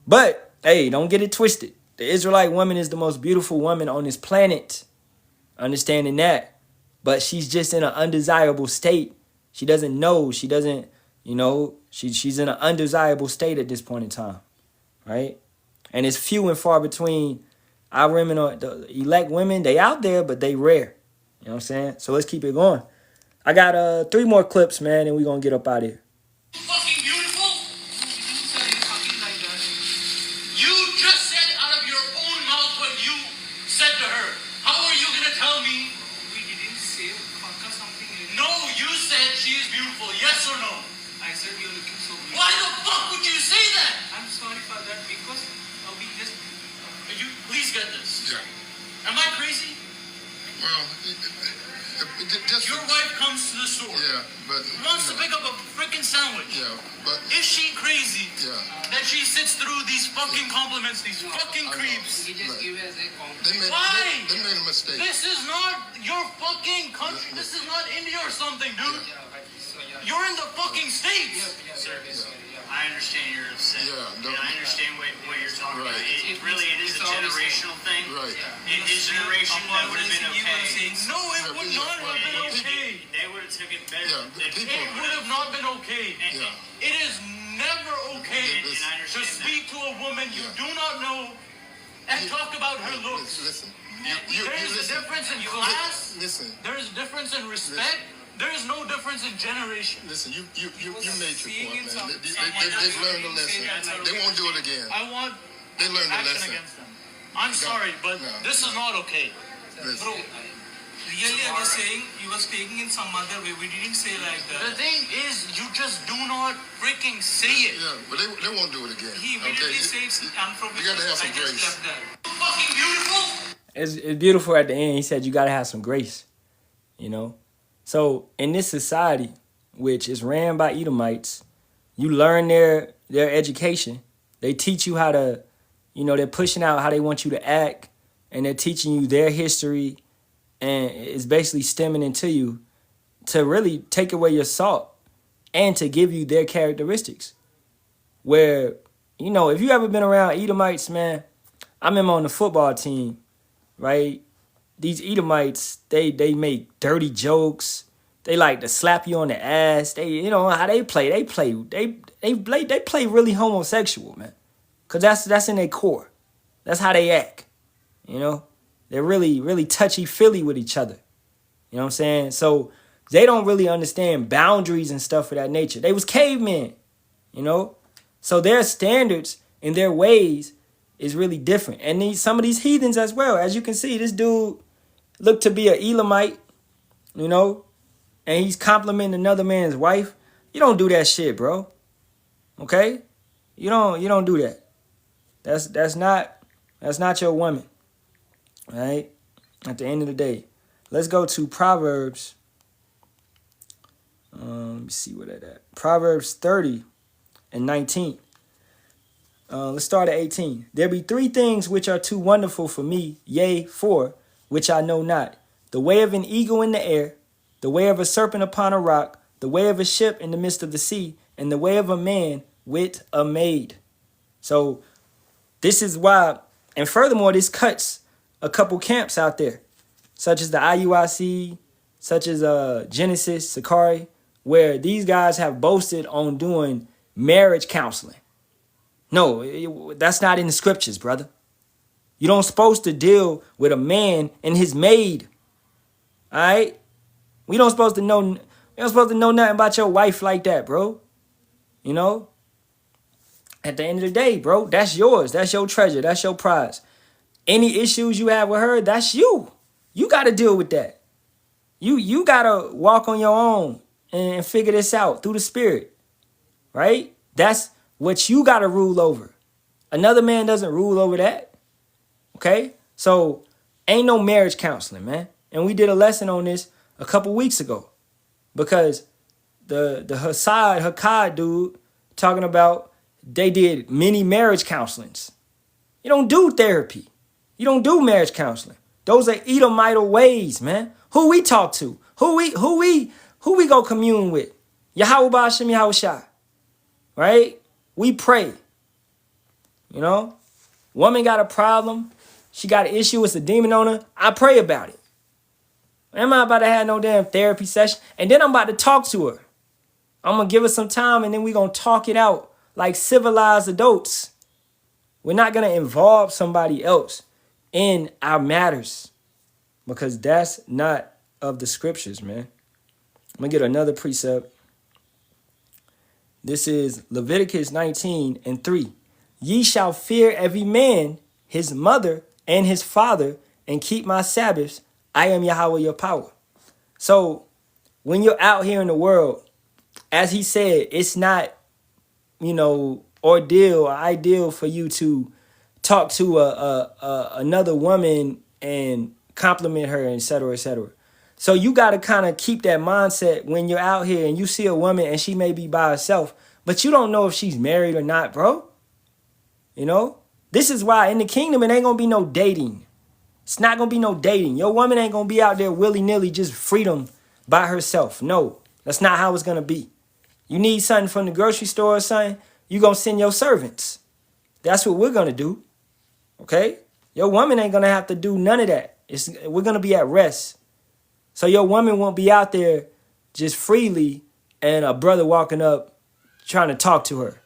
But, hey, don't get it twisted. The Israelite woman is the most beautiful woman on this planet. Understanding that. But she's just in an undesirable state. She doesn't know. She doesn't, you know, she's in an undesirable state at this point in time. Right? And it's few and far between our women, or the elect women. They out there, but they rare. You know what I'm saying? So let's keep it going. I got 3 more clips, man, and we're going to get up out of here. Fucking beautiful? You just said out of your own mouth what you said to her. How are you going to tell me? We didn't say something. No, you said she is beautiful. Yes or no? I said you're looking so beautiful. Why the fuck would you say that? I'm sorry for that because we just... You please get this. Yeah. Am I crazy? Well, just Your wife comes to the store. Yeah, but Wants to pick up a freaking sandwich. Yeah, but Is she crazy? Yeah. That she sits through these fucking compliments, these fucking creeps? we just give as a they compliment. made, Why? they made a mistake. This is not your fucking country. This is not India or something, dude. You're in the fucking States. I understand you're upset. Yeah, and I understand what you're talking Right. about. It is a generational thing. Right. In his generation, that would have been okay. No, it would not have been okay. They would have took it better. Yeah, than people- It would have not been okay. Yeah. It is never okay And I to understand speak to a woman you do not know and talk about her looks. Listen. There is a listen. difference in class. Listen. There is a difference in respect. There is no difference in generation. Listen, you made your seeing point, in man. some- They've learned a lesson. They won't do it again. I want They learned the action lesson. against them. I'm sorry, but this is not okay. Listen. Bro, really I was saying you was taking in some other way. We didn't say like The that. thing is, you just do not freaking say it. Yeah, but they won't do it again. He immediately Okay? says unprofessional. You gotta have some I just grace. left that. Fucking beautiful. It's beautiful at the end. He said you got to have some grace, you know. So in this society, which is ran by Edomites, you learn their education. They teach you how to, you know, they're pushing out how they want you to act, and they're teaching you their history, and it's basically stemming into you to really take away your salt and to give you their characteristics. Where, you know, if you ever been around Edomites, man, I remember on the football team, right? These Edomites, they make dirty jokes. They like to slap you on the ass. They, you know how they play. They play really homosexual, man. Cause that's in their core. That's how they act. You know, they're really touchy feely with each other. You know what I'm saying? So they don't really understand boundaries and stuff of that nature. They was cavemen, you know. So their standards and their ways is really different. And some of these heathens as well. As you can see, this dude looked to be an Elamite, you know, and he's complimenting another man's wife. You don't do that shit, bro. Okay? You don't do that. That's not your woman. Right? At the end of the day. Let's go to Proverbs. Let me see where that at. Proverbs 30 and 19. Let's start at 18. There be 3 things which are too wonderful for me, yea, 4, which I know not. The way of an eagle in the air, the way of a serpent upon a rock, the way of a ship in the midst of the sea, and the way of a man with a maid. So this is why, and furthermore, this cuts a couple camps out there, such as the IUIC, such as Genesis, Sakari, where these guys have boasted on doing marriage counseling. No, that's not in the scriptures, brother. You don't supposed to deal with a man and his maid. All right? We don't supposed to know nothing about your wife like that, bro. You know? At the end of the day, bro, that's yours. That's your treasure. That's your prize. Any issues you have with her, that's you. You got to deal with that. You got to walk on your own and figure this out through the spirit. Right? That's what you got to rule over. Another man doesn't rule over that. Okay? So, ain't no marriage counseling, man. And we did a lesson on this a couple weeks ago. Because the Hakkad dude talking about they did many marriage counselings. You don't do therapy. You don't do marriage counseling. Those are Edomite ways, man. Who we talk to? Who we go commune with? Yahawah, Bahasham, Yahawashi. Right? We pray. You know? Woman got a problem. She got an issue. It's a demon on her. I pray about it. I'm not about to have no damn therapy session. And then I'm about to talk to her. I'm going to give her some time and then we're going to talk it out like civilized adults. We're not going to involve somebody else in our matters because that's not of the scriptures, man. I'm going to get another precept. This is Leviticus 19 and 3. Ye shall fear every man, his mother, and his father, and keep my Sabbaths. I am Yahawah, your power. So when you're out here in the world, as he said, it's not, ordeal or ideal for you to talk to another woman and compliment her, et cetera, et cetera. So you got to kind of keep that mindset when you're out here and you see a woman and she may be by herself, but you don't know if she's married or not, bro. You know, this is why in the kingdom, it ain't going to be no dating. It's not going to be no dating. Your woman ain't going to be out there willy-nilly just freedom by herself. No, that's not how it's going to be. You need something from the grocery store or something, you going to send your servants. That's what we're going to do. Okay? Your woman ain't going to have to do none of that. We're going to be at rest. So your woman won't be out there just freely and a brother walking up trying to talk to her.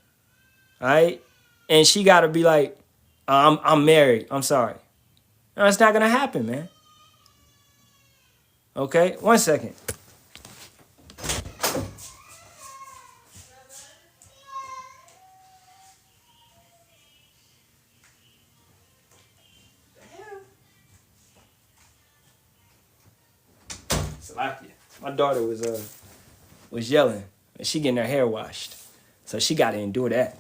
All right? And she got to be like, I'm married. I'm sorry. No, it's not going to happen, man. Okay? 1 second. Salakia. My daughter was yelling, and she getting her hair washed, so she got to endure that.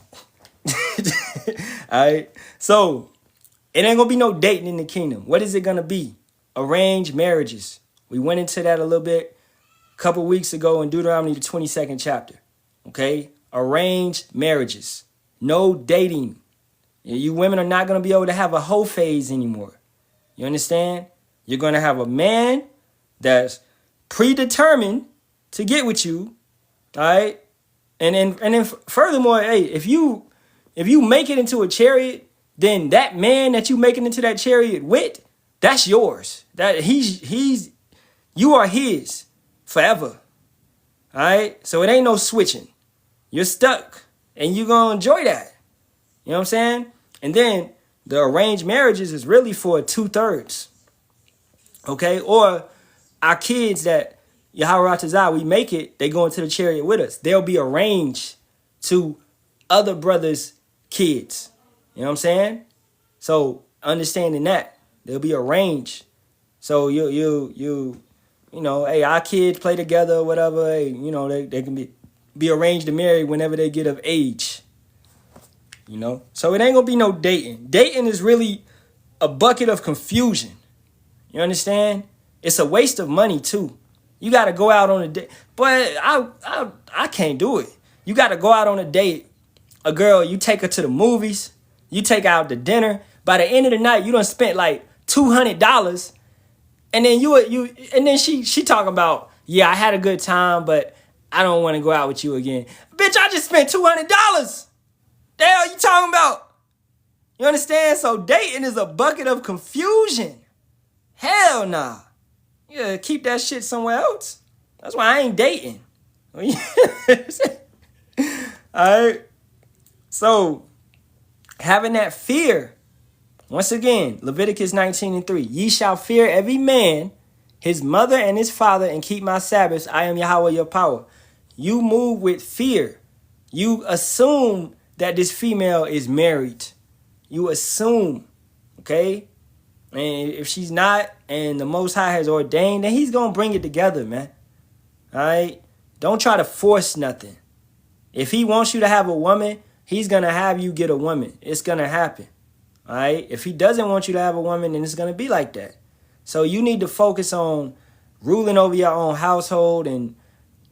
All right. So it ain't gonna be no dating in the kingdom. What is it gonna be? Arranged marriages. We went into that a little bit a couple weeks ago in Deuteronomy, the 22nd chapter. Okay? Arranged marriages. No dating. You women are not going to be able to have a hoe phase anymore. You understand? You're going to have a man that's predetermined to get with you. All right? And then furthermore, hey, if you make it into a chariot, then that man that you making into that chariot with, that's yours. That you are his forever. All right? So it ain't no switching. You're stuck and you're going to enjoy that. You know what I'm saying? And then the arranged marriages is really for 2/3. Okay? Or our kids that Yahawah, we make it, they go into the chariot with us. They'll be arranged to other brothers' kids. You know what I'm saying? So understanding that, they'll be arranged. So you know, hey, our kids play together or whatever. Hey, you know, they can be arranged to marry whenever they get of age. You know? So it ain't gonna be no dating. Dating is really a bucket of confusion. You understand? It's a waste of money too. You gotta go out on a date. But I can't do it. You gotta go out on a date. A girl, you take her to the movies, you take her out to dinner. By the end of the night, you done spent like $200. And then and then she talking about, yeah, I had a good time, but I don't want to go out with you again. Bitch, I just spent $200. The hell you talking about? You understand? So dating is a bucket of confusion. Hell nah. Yeah, keep that shit somewhere else. That's why I ain't dating. All right. So having that fear. Once again, Leviticus 19:3. Ye shall fear every man, his mother and his father, and keep my Sabbaths. I am Yahawah your power. You move with fear. You assume that this female is married. You assume, okay? And if she's not, and the Most High has ordained, then he's going to bring it together, man. All right? Don't try to force nothing. If he wants you to have a woman, he's going to have you get a woman. It's going to happen. All right? If he doesn't want you to have a woman, then it's going to be like that. So you need to focus on ruling over your own household and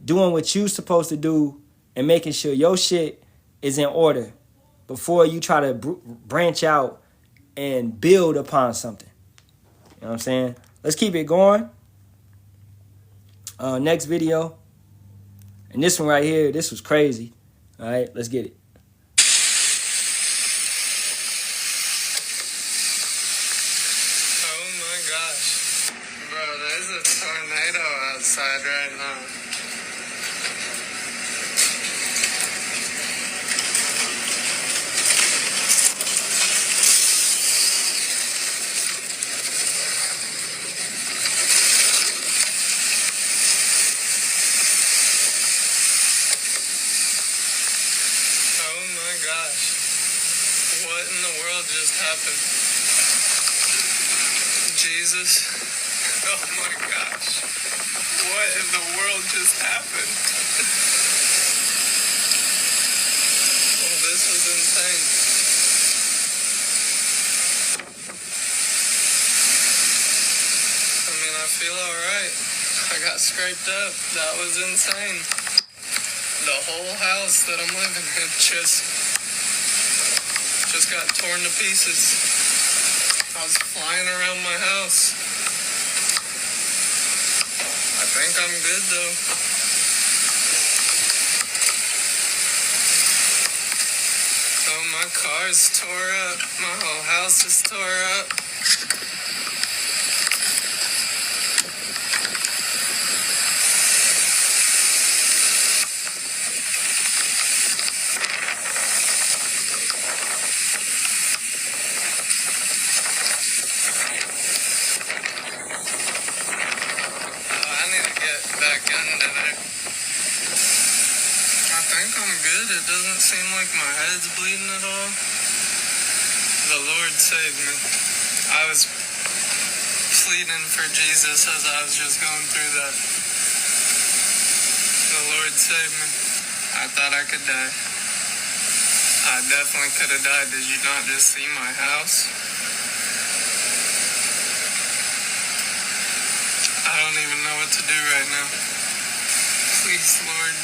doing what you're supposed to do and making sure your shit is in order before you try to branch out and build upon something. You know what I'm saying? Let's keep it going. Next video. And this one right here, this was crazy. All right, let's get it. Oh my gosh. Bro, there's a tornado outside right now. What in the world just happened? Jesus. Oh my gosh. What in the world just happened? Oh, this was insane. I mean, I feel alright. I got scraped up. That was insane. The whole house that I'm living in just got torn to pieces. I was flying around my house. I think I'm good though. Oh, my car's tore up. My whole house is tore up. Back into there. I think I'm good. It doesn't seem like my head's bleeding at all. The Lord saved me. I was pleading for Jesus as I was just going through that. The Lord saved me. I thought I could die. I definitely could have died. Did you not just see my house? I don't even know what to do right now. Please, Lord,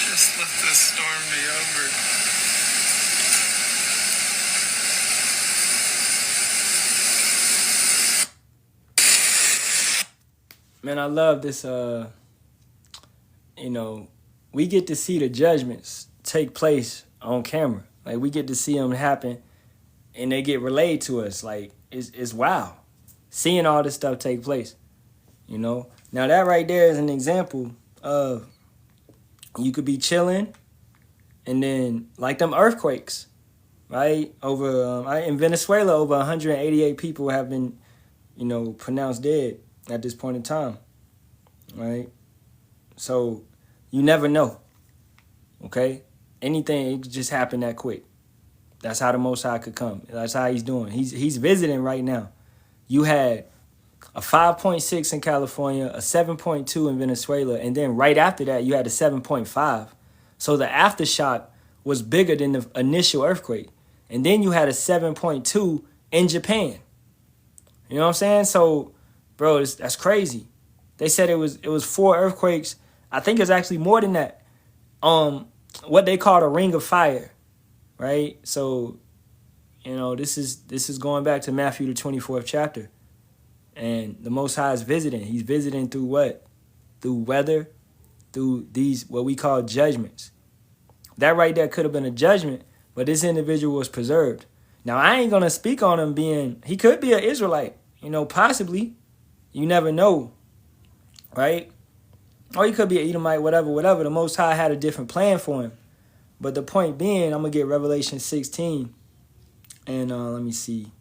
just let this storm be over. Man, I love this, we get to see the judgments take place on camera. Like, we get to see them happen, and they get relayed to us. Like, it's wow. Seeing all this stuff take place, Now, that right there is an example of you could be chilling, and then, like them earthquakes, right? Over in Venezuela, over 188 people have been, pronounced dead at this point in time, right? So you never know, okay? Anything, it could just happen that quick. That's how the Most High could come. That's how he's doing. He's visiting right now. You had a 5.6 in California, a 7.2 in Venezuela, and then right after that, you had a 7.5. So the aftershock was bigger than the initial earthquake. And then you had a 7.2 in Japan. You know what I'm saying? So, bro, that's crazy. They said it was 4 earthquakes. I think it's actually more than that. What they call a ring of fire, right? So, this is going back to Matthew the 24th chapter. And the Most High is visiting. He's visiting through what? Through weather, through these what we call judgments. That right there could have been a judgment, but this individual was preserved. Now, I ain't going to speak on him he could be an Israelite, possibly. You never know, right? Or he could be an Edomite, whatever. The Most High had a different plan for him. But the point being, I'm going to get Revelation 16. And let me see.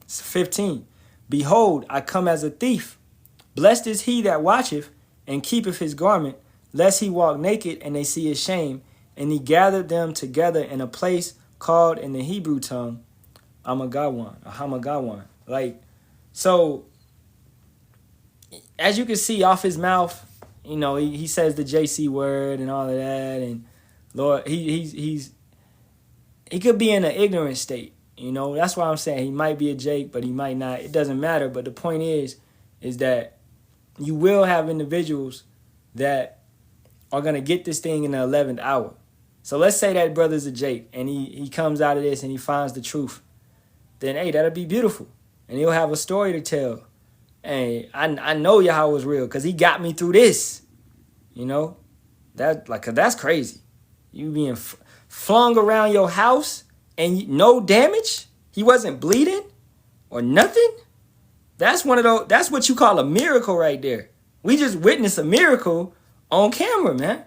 15. Behold, I come as a thief. Blessed is he that watcheth and keepeth his garment, lest he walk naked and they see his shame. And he gathered them together in a place called in the Hebrew tongue, Hamagawan. Like, so, as you can see off his mouth, he says the JC word and all of that. And Lord, he could be in an ignorant state. That's why I'm saying he might be a Jake, but he might not. It doesn't matter. But the point is that you will have individuals that are going to get this thing in the 11th hour. So let's say that brother's a Jake and he comes out of this and he finds the truth. Then, hey, that'll be beautiful. And he'll have a story to tell. Hey, I know Yahawah was real because he got me through this. That's crazy. You being flung around your house and no damage? He wasn't bleeding or nothing? That's one of those. That's what you call a miracle right there. We just witnessed a miracle on camera, man.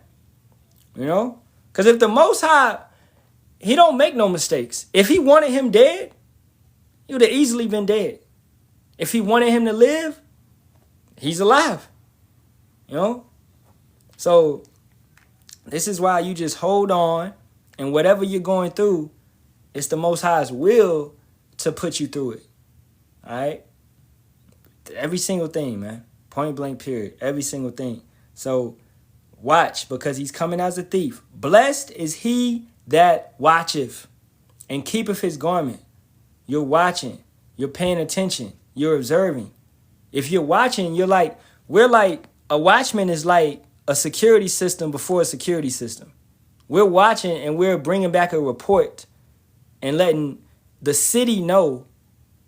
Because if the Most High, he don't make no mistakes. If he wanted him dead, he would have easily been dead. If he wanted him to live, he's alive. So this is why you just hold on, and whatever you're going through, it's the Most High's will to put you through it. All right? Every single thing, man. Point blank period. Every single thing. So watch, because he's coming as a thief. Blessed is he that watcheth and keepeth his garment. You're watching. You're paying attention. You're observing. If you're watching, a watchman is like a security system before a security system. We're watching and we're bringing back a report and letting the city know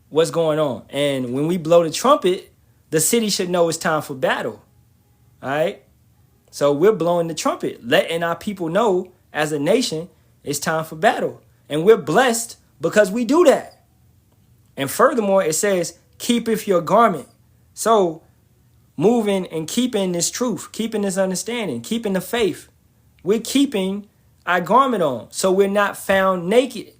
what's going on. And when we blow the trumpet, the city should know it's time for battle. All right? So we're blowing the trumpet, letting our people know as a nation it's time for battle. And we're blessed because we do that. And furthermore, it says, keepeth your garment. So moving and keeping this truth, keeping this understanding, keeping the faith. We're keeping our garment on so we're not found naked.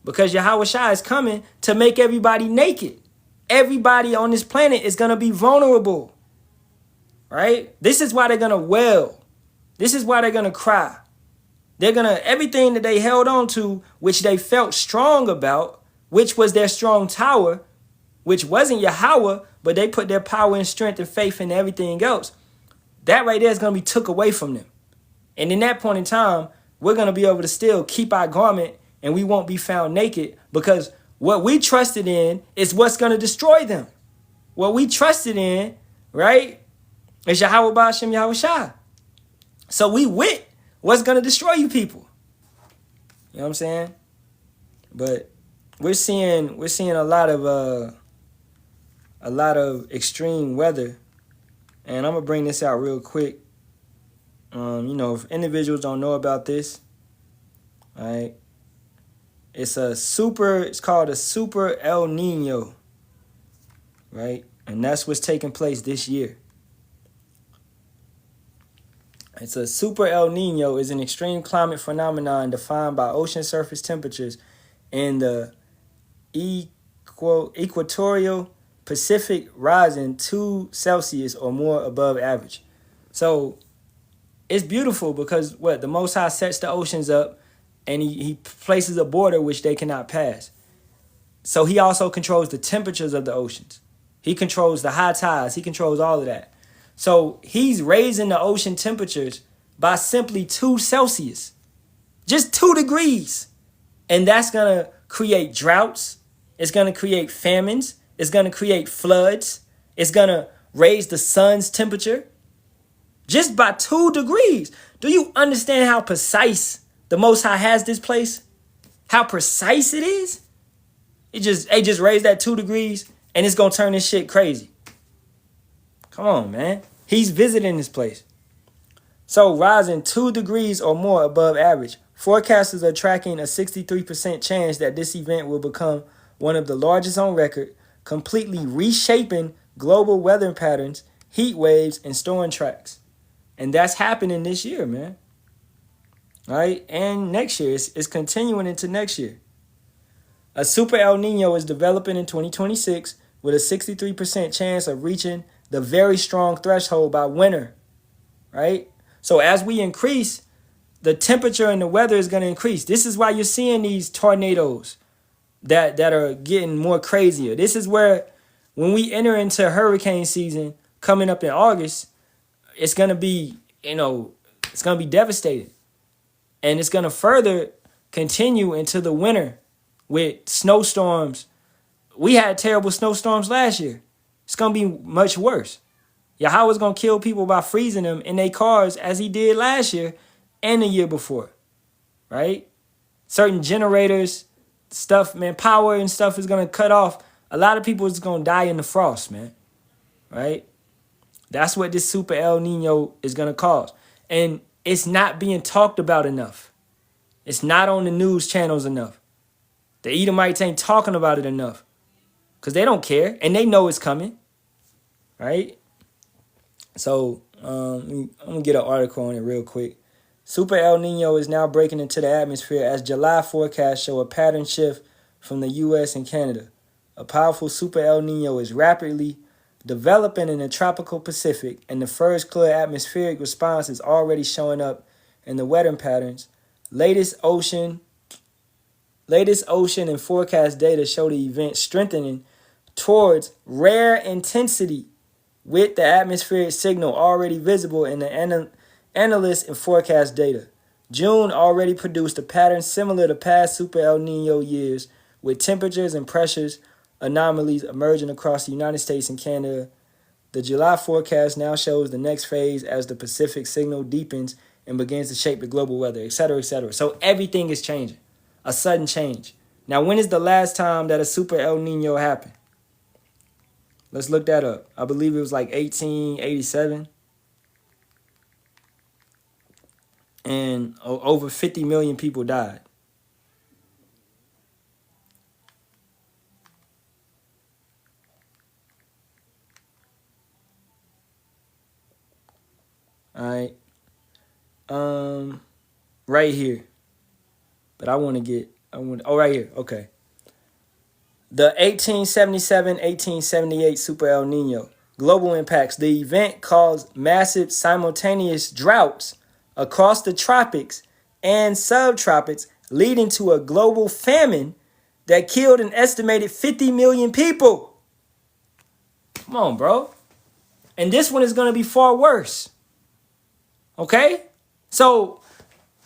Because Yahawashi is coming to make everybody naked. Everybody on this planet is going to be vulnerable. Right? This is why they're going to wail. This is why they're going to cry. They're going to, everything that they held on to, which they felt strong about, which was their strong tower, which wasn't Yahawah, but they put their power and strength and faith in everything else, that right there is going to be took away from them. And in that point in time, we're going to be able to still keep our garment and we won't be found naked, because what we trusted in is what's going to destroy them. What we trusted in, right, is Yahawah, Bahasham, Yahawashi. So we with what's going to destroy you people. You know what I'm saying? But we're seeing a lot of extreme weather, and I'm gonna bring this out real quick. You know, if individuals don't know about this, all right, it's called a super El Nino, right? And that's what's taking place this year. It's a super El Nino is an extreme climate phenomenon defined by ocean surface temperatures in the equatorial Pacific rising 2 Celsius or more above average. So it's beautiful because the Most High sets the oceans up and he places a border which they cannot pass. So he also controls the temperatures of the oceans. He controls the high tides. He controls all of that. So he's raising the ocean temperatures by simply 2 Celsius, just 2 degrees. And that's going to create droughts. It's going to create famines. It's going to create floods. It's going to raise the sun's temperature just by 2 degrees. Do you understand how precise the Most High has this place? How precise it is? They just raised that 2 degrees and it's going to turn this shit crazy. Come on, man. He's visiting this place. So rising 2 degrees or more above average. Forecasters are tracking a 63% chance that this event will become one of the largest on record, completely reshaping global weather patterns, heat waves, and storm tracks. And that's happening this year, man. All right? And next year. It's continuing into next year. A super El Nino is developing in 2026 with a 63% chance of reaching the very strong threshold by winter, right? So as we increase, the temperature and the weather is going to increase. This is why you're seeing these tornadoes that are getting more crazier. This is where when we enter into hurricane season coming up in August, it's going to be, it's going to be devastating. And it's going to further continue into the winter with snowstorms. We had terrible snowstorms last year. It's going to be much worse. Yahawah's going to kill people by freezing them in their cars as he did last year and the year before, right? Certain generators, stuff, man, power and stuff is going to cut off. A lot of people is going to die in the frost, man, right? That's what this super El Nino is going to cause. And it's not being talked about enough. It's not on the news channels enough. The Edomites ain't talking about it enough because they don't care and they know it's coming, right? So I'm going to get an article on it real quick. Super El Nino is now breaking into the atmosphere as July forecasts show a pattern shift from the U.S. and Canada. A powerful Super El Nino is rapidly developing in the tropical Pacific, and the first clear atmospheric response is already showing up in the weather patterns. Latest ocean and forecast data show the event strengthening towards rare intensity, with the atmospheric signal already visible in the analyst and forecast data. June already produced a pattern similar to past Super El Nino years, with temperatures and pressures anomalies emerging across the United States and Canada. The July forecast now shows the next phase as the Pacific signal deepens and begins to shape the global weather, etc., etc. So everything is changing. A sudden change. Now, when is the last time that a Super El Nino happened? Let's look that up. I believe it was like 1887. And over 50 million people died. All right. Right here. But right here. Okay. The 1877-1878 Super El Nino. Global impacts. The event caused massive simultaneous droughts across the tropics and subtropics, leading to a global famine that killed an estimated 50 million people. Come on, bro. And this one is going to be far worse. Okay? So,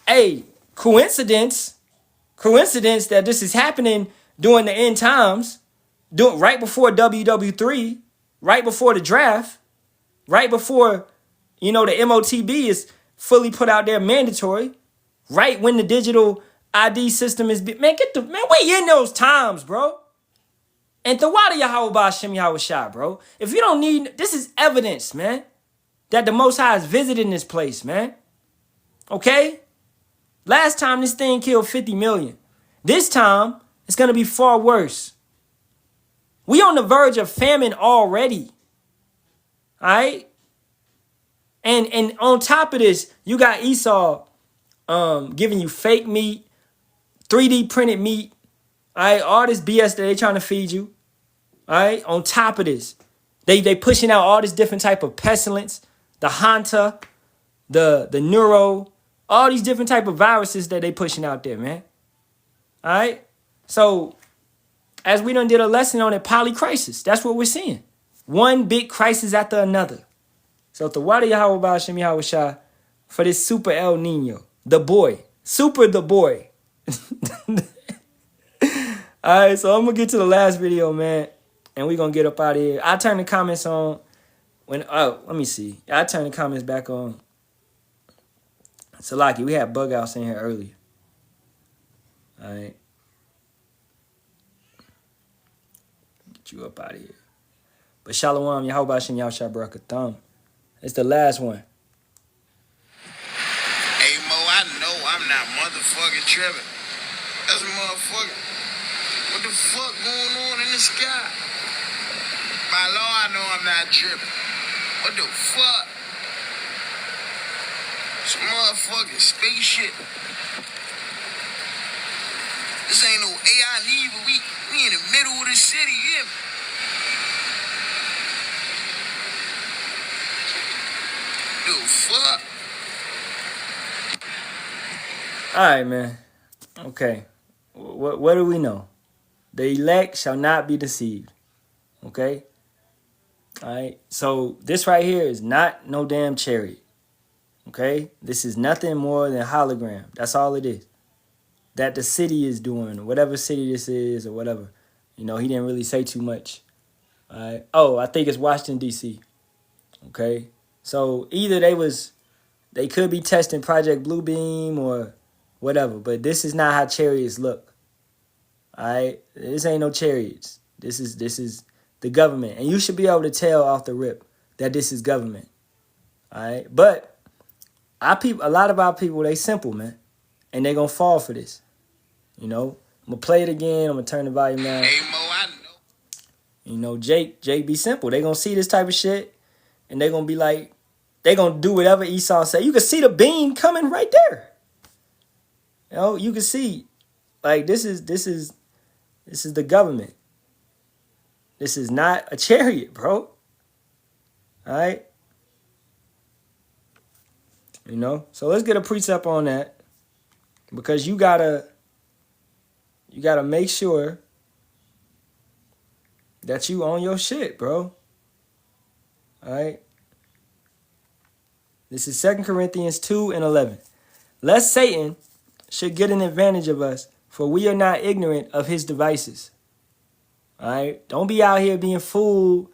hey, coincidence that this is happening during the end times, right before WW3, right before the draft, right before, the MOTB is fully put out there mandatory, right when the digital ID system is, man, we in those times, bro. And the water Yahawah, Bahasham, Yahawashi, bro. If you don't need, this is evidence, man, that the Most High is visiting this place, man. Okay? Last time this thing killed 50 million. This time, it's going to be far worse. We on the verge of famine already. All right? And on top of this, you got Esau giving you fake meat, 3D printed meat, all right? All this BS that they trying to feed you. All right? On top of this, they pushing out all this different type of pestilence, the Hanta, the neuro, all these different type of viruses that they pushing out there, man. All right? So, as we done did a lesson on it, polycrisis. That's what we're seeing. One big crisis after another. So, the water Yahawah, Bahasham, Yahawashi, for this super El Nino, the boy, super the boy. All right, so I'm going to get to the last video, man, and we're going to get up out of here. I turn the comments on let me see. I turn the comments back on. Salaki, we had bug outs in here earlier. All right. Get you up out of here. But Shalawam, Yahawah, Bahasham, Yahawashi, Barak, Ahtham. It's the last one. Hey, Mo, I know I'm not motherfucking tripping. That's a motherfucker. What the fuck going on in the sky? By law, I know I'm not tripping. What the fuck? It's a motherfucking spaceship. This ain't no AI neither. We in the middle of the city, yeah. The fuck? All right, man. Okay. What do we know? The elect shall not be deceived. Okay? All right? So this right here is not no damn chariot. Okay? This is nothing more than hologram. That's all it is. That the city is doing, whatever city this is or whatever. He didn't really say too much. All right? Oh, I think it's Washington, D.C. Okay? So either they could be testing Project Bluebeam or whatever, but this is not how chariots look. All right, this ain't no chariots. This is the government, and you should be able to tell off the rip that this is government. All right, but a lot of our people, they simple, man, and they gonna fall for this. I'm gonna play it again. I'm gonna turn the volume down. Hey, Mo, I know. Jake be simple. They gonna see this type of shit, and they gonna be like, they gonna do whatever Esau say. You can see the beam coming right there. You can see, like, this is the government. This is not a chariot, bro. All right? So let's get a precept on that, because you gotta make sure that you own your shit, bro. All right? This is 2 Corinthians 2:11. Lest Satan should get an advantage of us, for we are not ignorant of his devices. All right? Don't be out here being fooled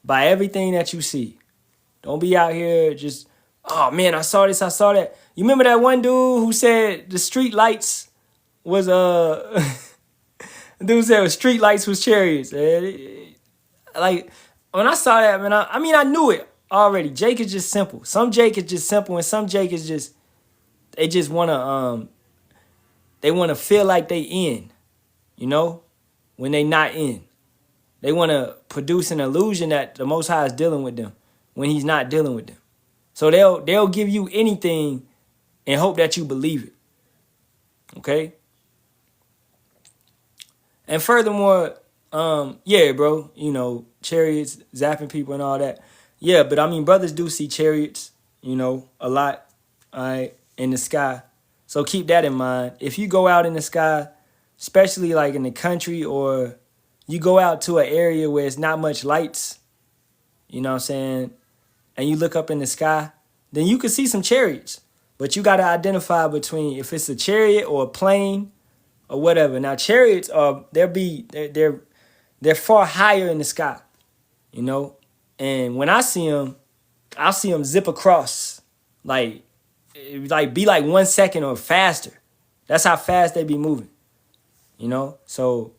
by everything that you see. Don't be out here just, oh man, I saw this, I saw that. You remember that one dude who said the street lights was dude said street lights was chariots. Like, when I saw that, man, I knew it already. Jake is just simple. Some Jake is just simple, and some Jake is just, they just wanna feel like they in, when they not in. They wanna produce an illusion that the Most High is dealing with them when he's not dealing with them. So they'll give you anything and hope that you believe it. Okay? And furthermore, yeah, bro, chariots zapping people and all that. Yeah, but brothers do see chariots, a lot, all right, in the sky. So keep that in mind. If you go out in the sky, especially like in the country, or you go out to an area where it's not much lights, you know what I'm saying, and you look up in the sky, then you can see some chariots. But you got to identify between if it's a chariot or a plane or whatever. Now chariots are they're far higher in the sky, you know. And when I see them, I'll see them zip across, like be like 1 second or faster. That's how fast they be moving, you know. So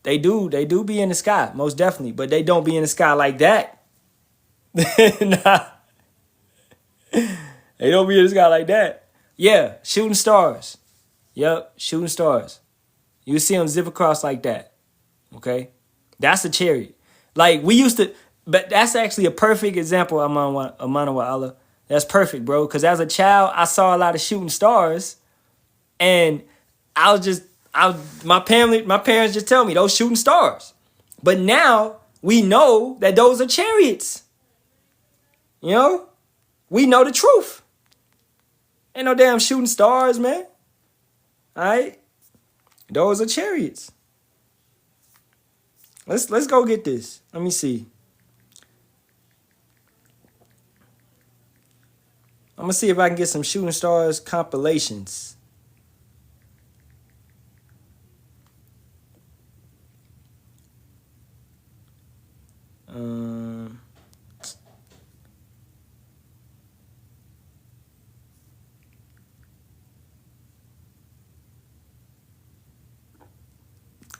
they do be in the sky, most definitely, but they don't be in the sky like that. Nah. They don't be in the sky like that. Yeah, shooting stars. Yep, shooting stars. You see them zip across like that. Okay? That's a chariot. Like, we used to, but that's actually a perfect example, Amana wa Allah. That's perfect, bro. Because as a child, I saw a lot of shooting stars. And my parents just tell me those shooting stars. But now we know that those are chariots. You know? We know the truth. Ain't no damn shooting stars, man. All right? Those are chariots. Let's go get this. Let me see. I'm going to see if I can get some shooting stars compilations.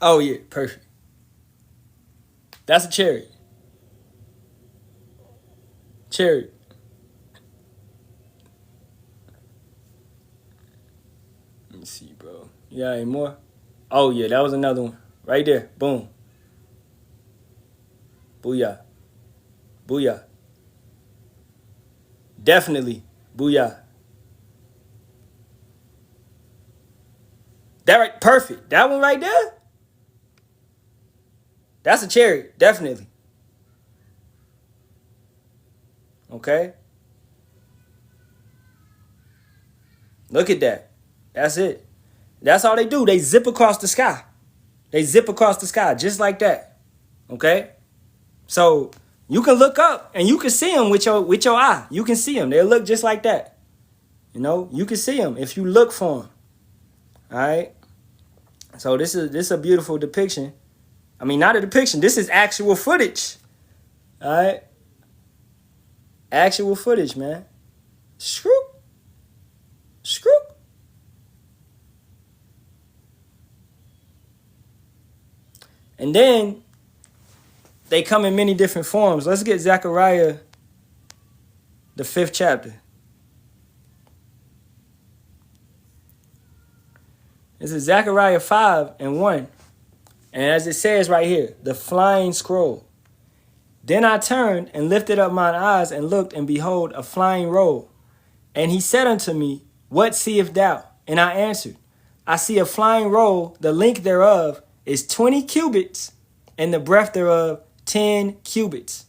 Oh, yeah, perfect. That's a chariot. Chariot. Let me see, bro. You got any more? Oh, yeah, that was another one. Right there. Boom. Booyah. Booyah. Definitely. Booyah. That right, perfect. That one right there? That's a chariot, definitely. Okay? Look at that. That's it. That's all they do. They zip across the sky. They zip across the sky just like that. Okay? So you can look up and you can see them with your eye. You can see them. They look just like that. You know, you can see them if you look for them. All right? So this is a beautiful depiction. I mean, not a depiction. This is actual footage. All right? Actual footage, man. Screw. And then they come in many different forms. Let's get Zechariah, the 5th chapter. This is Zechariah 5:1. And as it says right here, the flying scroll. Then I turned and lifted up mine eyes and looked, and behold, a flying roll. And he said unto me, What seest thou? And I answered, I see a flying roll, the length thereof is 20 cubits, and the breadth thereof 10 cubits.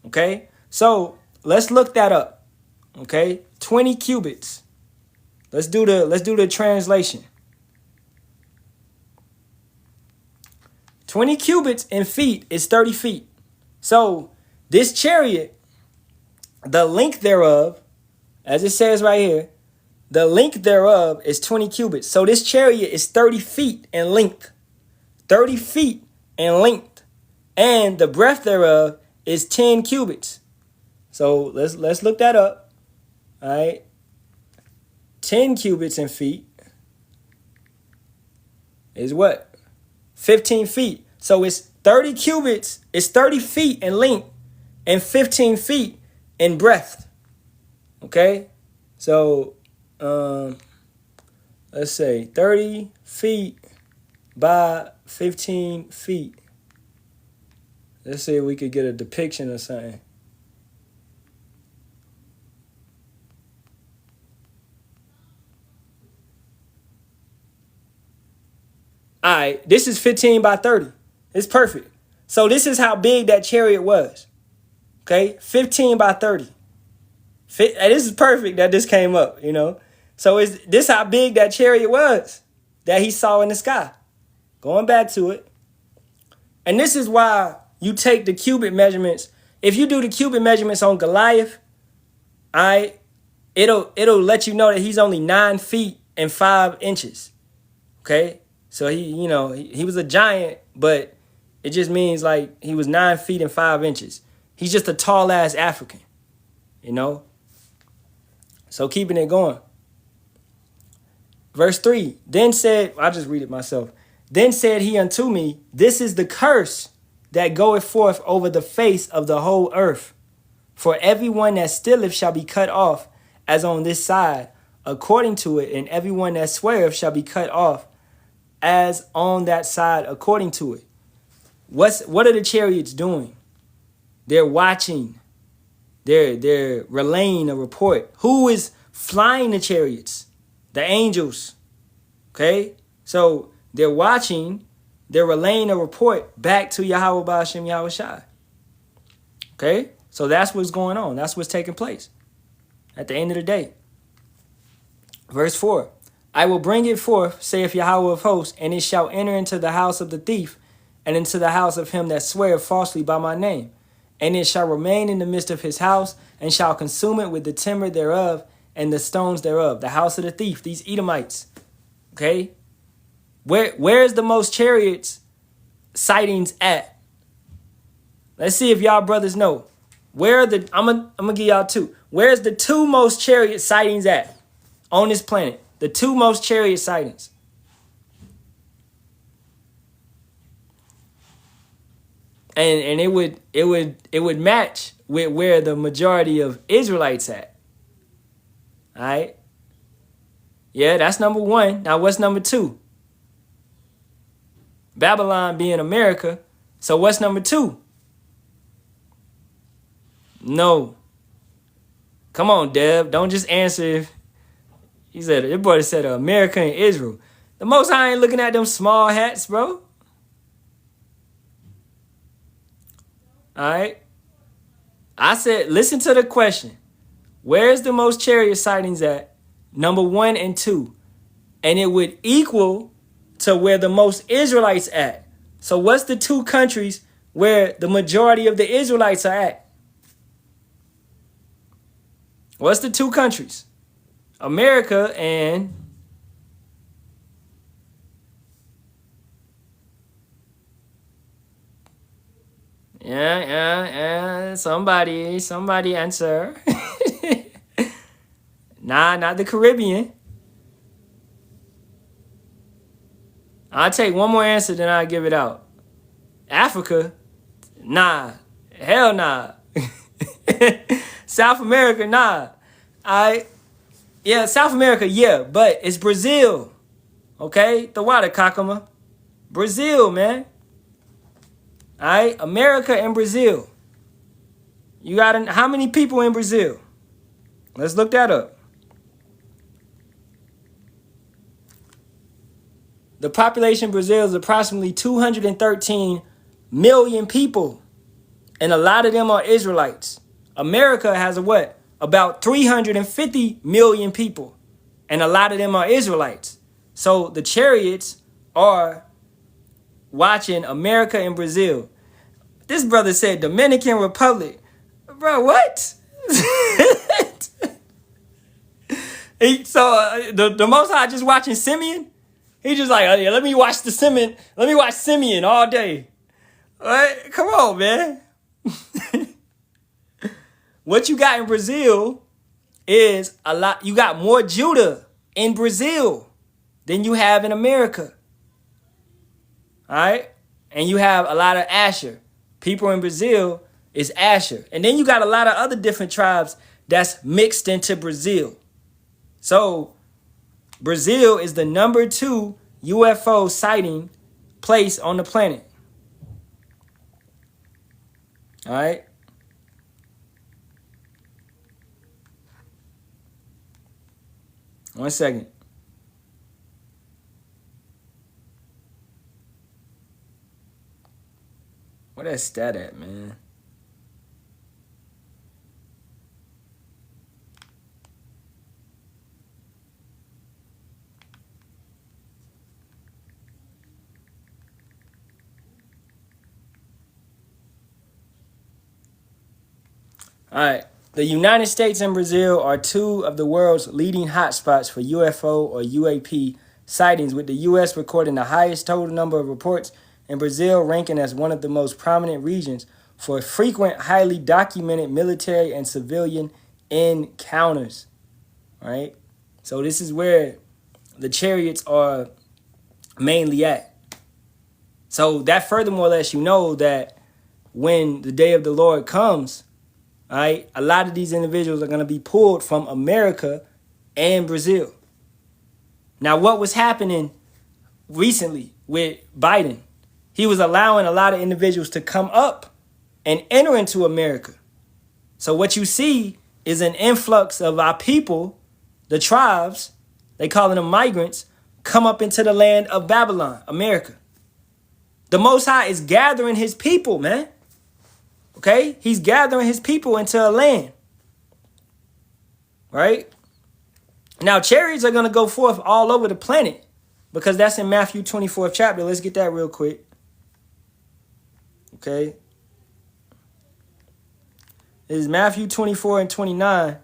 Okay? So let's look that up. Okay? 20 cubits. Let's do the translation. 20 cubits in feet is 30 feet. So this chariot, the length thereof, as it says right here, the length thereof is 20 cubits. So this chariot is 30 feet in length. 30 feet in length. And the breadth thereof is 10 cubits. So let's look that up. All right. 10 cubits in feet is what? 15 feet. So it's 30 cubits, it's 30 feet in length and 15 feet in breadth. Okay? So, let's say 30 feet by 15 feet. Let's see if we could get a depiction or something. All right, this is 15 by 30. It's perfect. So this is how big that chariot was. Okay, 15 by 30. And this is perfect that this came up, you know. So this how big that chariot was. that he saw in the sky. Going back to it. And this is why you take the cubit measurements. If you do the cubit measurements on Goliath, all right, it'll let you know that he's only 9 feet and 5 inches. Okay? So he was a giant, but it just means like he was 9 feet and 5 inches. He's just a tall ass African, So keeping it going. Verse 3, then said, I'll just read it myself. Then said he unto me, this is the curse that goeth forth over the face of the whole earth. For everyone that stilleth shall be cut off, as on this side, according to it, and everyone that sweareth shall be cut off, as on that side, according to it. What are the chariots doing? They're watching. They're relaying a report. Who is flying the chariots? The angels. Okay? So they're watching. They're relaying a report back to Yahawah, Bahasham, Yahawashi. Okay? So that's what's going on. That's what's taking place at the end of the day. Verse 4. I will bring it forth, saith Yahawah of hosts, and it shall enter into the house of the thief, and into the house of him that sweareth falsely by my name. And it shall remain in the midst of his house, and shall consume it with the timber thereof, and the stones thereof. The house of the thief, these Edomites. Okay? Where's the most chariots sightings at? Let's see if y'all brothers know. Where are the, I'm gonna give y'all 2. Where's the 2 most chariot sightings at on this planet? The 2 most chariot sightings. And it would match with where the majority of Israelites at. All right? Yeah, that's number 1. Now what's number 2? Babylon being America. So what's number 2? No. Come on, Dev. Don't just answer. He said, your brother said America and Israel. The Most High ain't looking at them small hats, bro. All right. I said, listen to the question. Where's the most chariot sightings at? Number 1 and 2. And it would equal to where the most Israelites at. So what's the 2 countries where the majority of the Israelites are at? What's the 2 countries? America and yeah. Somebody answer. Nah, not the Caribbean. I'll take one more answer, then I'll give it out. Africa? Nah. Hell nah. South America? Nah. Yeah, South America, yeah, but it's Brazil. Okay? The water, Kakama. Brazil, man. All right? America and Brazil. You got how many people in Brazil? Let's look that up. The population of Brazil is approximately 213 million people. And a lot of them are Israelites. America has about 350 million people. And a lot of them are Israelites. So the chariots are watching America and Brazil. This brother said Dominican Republic. Bro, what? The Most High just watching Simeon? He just like, oh, yeah, let me watch Simeon all day. All right? Come on, man. What you got in Brazil is a lot. You got more Judah in Brazil than you have in America. All right? And you have a lot of Asher. People in Brazil is Asher. And then you got a lot of other different tribes that's mixed into Brazil. So Brazil is the number 2 UFO sighting place on the planet. All right? One second. Where that stat at, man? All right. The United States and Brazil are two of the world's leading hotspots for UFO or UAP sightings, with the U.S. recording the highest total number of reports and Brazil ranking as one of the most prominent regions for frequent, highly documented military and civilian encounters. All right. So this is where the chariots are mainly at. So that furthermore lets you know that when the day of the Lord comes, all right, a lot of these individuals are going to be pulled from America and Brazil. Now, what was happening recently with Biden? He was allowing a lot of individuals to come up and enter into America. So what you see is an influx of our people, the tribes, they calling them migrants, come up into the land of Babylon, America. The Most High is gathering his people, man. Okay? He's gathering his people into a land. Right? Now, chariots are going to go forth all over the planet because that's in Matthew 24th chapter. Let's get that real quick. Okay? It is Matthew 24 and 29,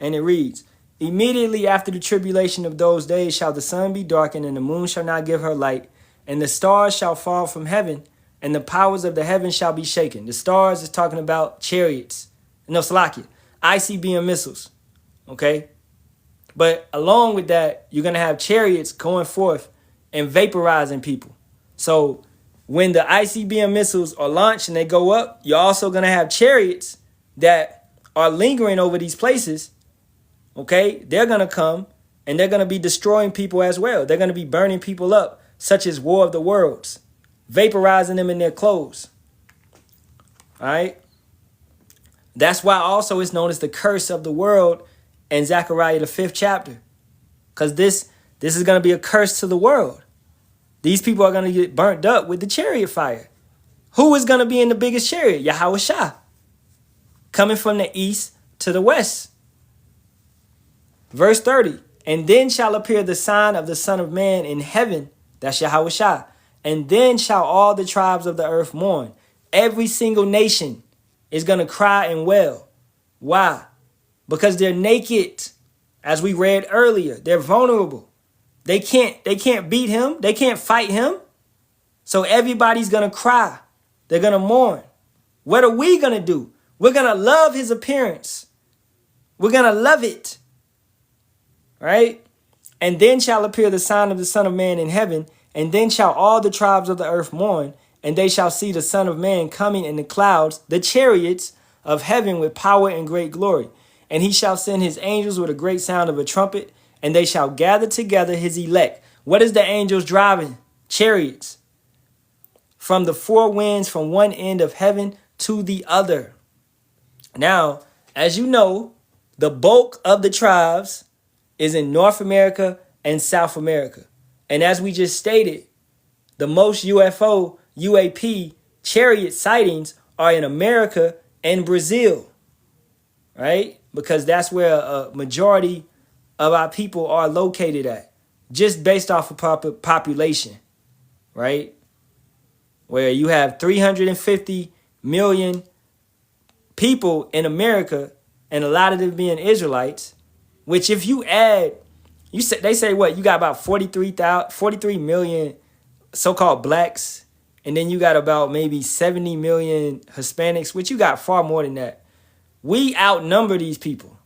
and it reads, "Immediately after the tribulation of those days shall the sun be darkened, and the moon shall not give her light, and the stars shall fall from heaven, and the powers of the heavens shall be shaken." The stars is talking about chariots. No, Salakia. ICBM missiles. Okay? But along with that, you're going to have chariots going forth and vaporizing people. So when the ICBM missiles are launched and they go up, you're also going to have chariots that are lingering over these places. Okay? They're going to come and they're going to be destroying people as well. They're going to be burning people up, such as War of the Worlds, vaporizing them in their clothes. All right? That's why also it's known as the curse of the world in Zechariah, the 5th chapter. Because this is going to be a curse to the world. These people are going to get burnt up with the chariot fire. Who is going to be in the biggest chariot? Yahawashi. Coming from the east to the west. Verse 30. "And then shall appear the sign of the Son of Man in heaven." That's Yahawashi. "And then shall all the tribes of the earth mourn." Every single nation is going to cry and wail. Why? Because they're naked. As we read earlier, they're vulnerable. They can't beat him. They can't fight him. So everybody's going to cry. They're going to mourn. What are we going to do? We're going to love his appearance. We're going to love it. Right? "And then shall appear the sign of the Son of Man in heaven, and then shall all the tribes of the earth mourn, and they shall see the Son of Man coming in the clouds, the chariots of heaven with power and great glory. And he shall send his angels with a great sound of a trumpet, and they shall gather together his elect." What is the angels driving? Chariots. "From the four winds, from one end of heaven to the other." Now, as you know, the bulk of the tribes is in North America and South America. And as we just stated, the most UFO, UAP, chariot sightings are in America and Brazil. Right? Because that's where a majority of our people are located at. Just based off of population. Right? Where you have 350 million people in America, and a lot of them being Israelites, which if you add, they say what? You got about 43 million so-called blacks, and then you got about maybe 70 million Hispanics, which you got far more than that. We outnumber these people,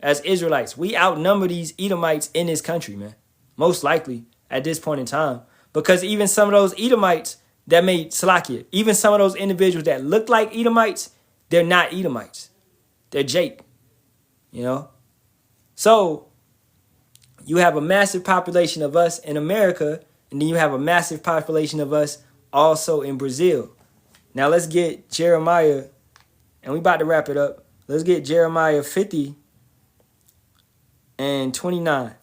as Israelites. We outnumber these Edomites in this country, man. Most likely at this point in time. Because even some of those Edomites that made Salakia, even some of those individuals that look like Edomites, they're not Edomites. They're Jake, So you have a massive population of us in America, and then you have a massive population of us also in Brazil. Now let's get Jeremiah, and we about to wrap it up. Let's get Jeremiah 50 and 29.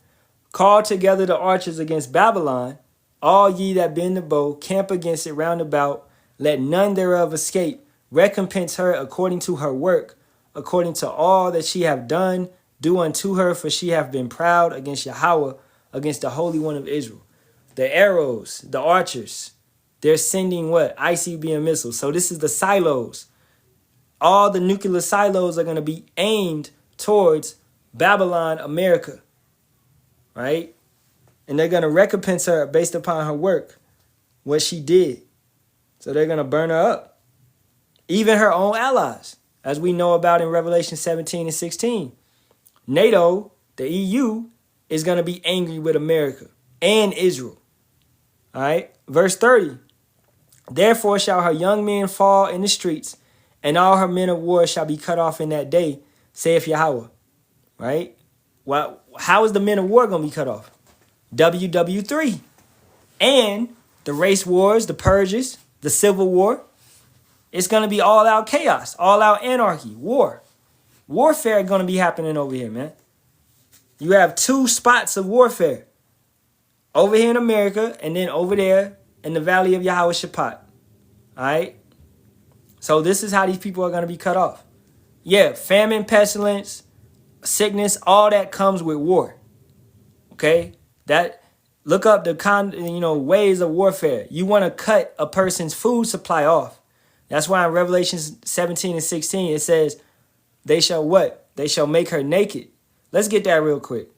"Call together the archers against Babylon, all ye that bend the bow, camp against it round about. Let none thereof escape. Recompense her according to her work, according to all that she have done. Do unto her, for she hath been proud against Yahawah, against the Holy One of Israel." The arrows, the archers, they're sending what? ICBM missiles. So this is the silos. all the nuclear silos are going to be aimed towards Babylon, America, right? And they're going to recompense her based upon her work, what she did. So they're going to burn her up. Even her own allies, as we know about in Revelation 17 and 16. NATO, the EU, is going to be angry with America and Israel. All right, verse 30. Therefore shall her young men fall in the streets, and all her men of war shall be cut off in that day, saith Yahawah. Right? Well, how is the men of war going to be cut off? WW3. And the race wars, the purges, the civil war. It's going to be all out chaos, all out anarchy, war. Warfare going to be happening over here, man. You have two spots of warfare. Over here in America and then over there in the valley of Yahawashi. All right? So this is how these people are going to be cut off. Yeah, famine, pestilence, sickness, all that comes with war. Okay? That look up the ways of warfare. You want to cut a person's food supply off. That's why in Revelation 17 and 16 it says, they shall what? They shall make her naked. Let's get that real quick.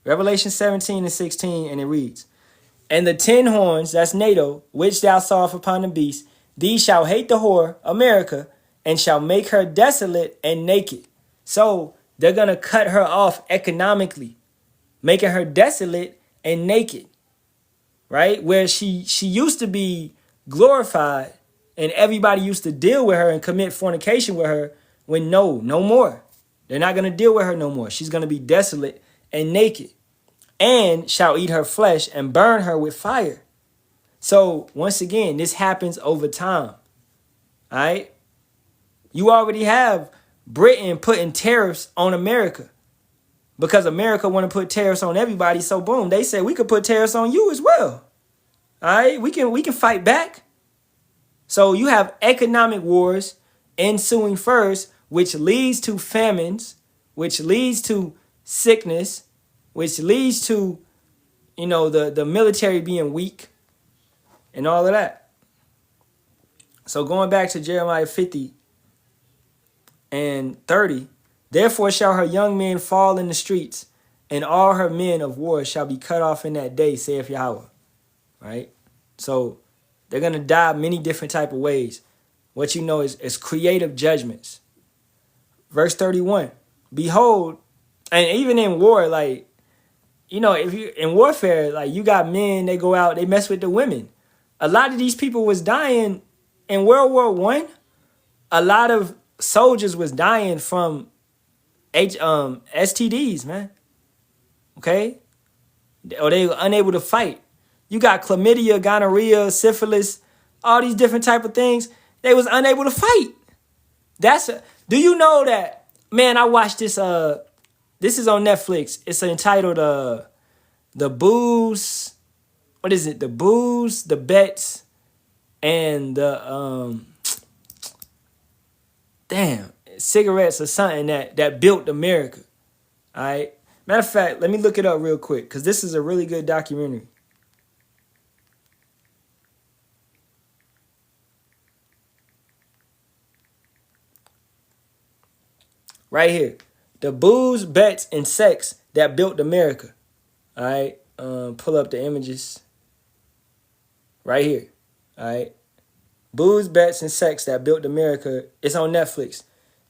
Revelation 17 and 16, and it reads, and the 10 horns, that's NATO, which thou sawest upon the beast, these shall hate the whore, America, and shall make her desolate and naked. So they're going to cut her off economically, making her desolate and naked, right? Where she used to be glorified and everybody used to deal with her and commit fornication with her, when no more. They're not going to deal with her no more. She's going to be desolate and naked, and shall eat her flesh and burn her with fire. So once again, this happens over time. All right. You already have Britain putting tariffs on America because America want to put tariffs on everybody. So boom, they said we could put tariffs on you as well. All right. We can fight back. So you have economic wars ensuing first, which leads to famines, which leads to sickness, which leads to, the military being weak and all of that. So going back to Jeremiah 50 and 30, therefore shall her young men fall in the streets, and all her men of war shall be cut off in that day, saith Yahawah. Right? So they're going to die many different type of ways. What you know is creative judgments. Verse 31, behold, and even in war, like, if you in warfare, like you got men, they go out, they mess with the women. A lot of these people was dying in World War I. A lot of soldiers was dying from STDs, man. Okay? Or they were unable to fight. You got chlamydia, gonorrhea, syphilis, all these different type of things. They was unable to fight. Do you know that, man, I watched this, this is on Netflix. It's entitled, The Booze, what is it? The Booze, the Bets, and the, cigarettes or something that built America. All right. Matter of fact, let me look it up real quick because this is a really good documentary. Right here. The booze, bets, and sex that built America. All right. Pull up the images. Right here. All right. Booze, bets, and sex that built America. It's on Netflix.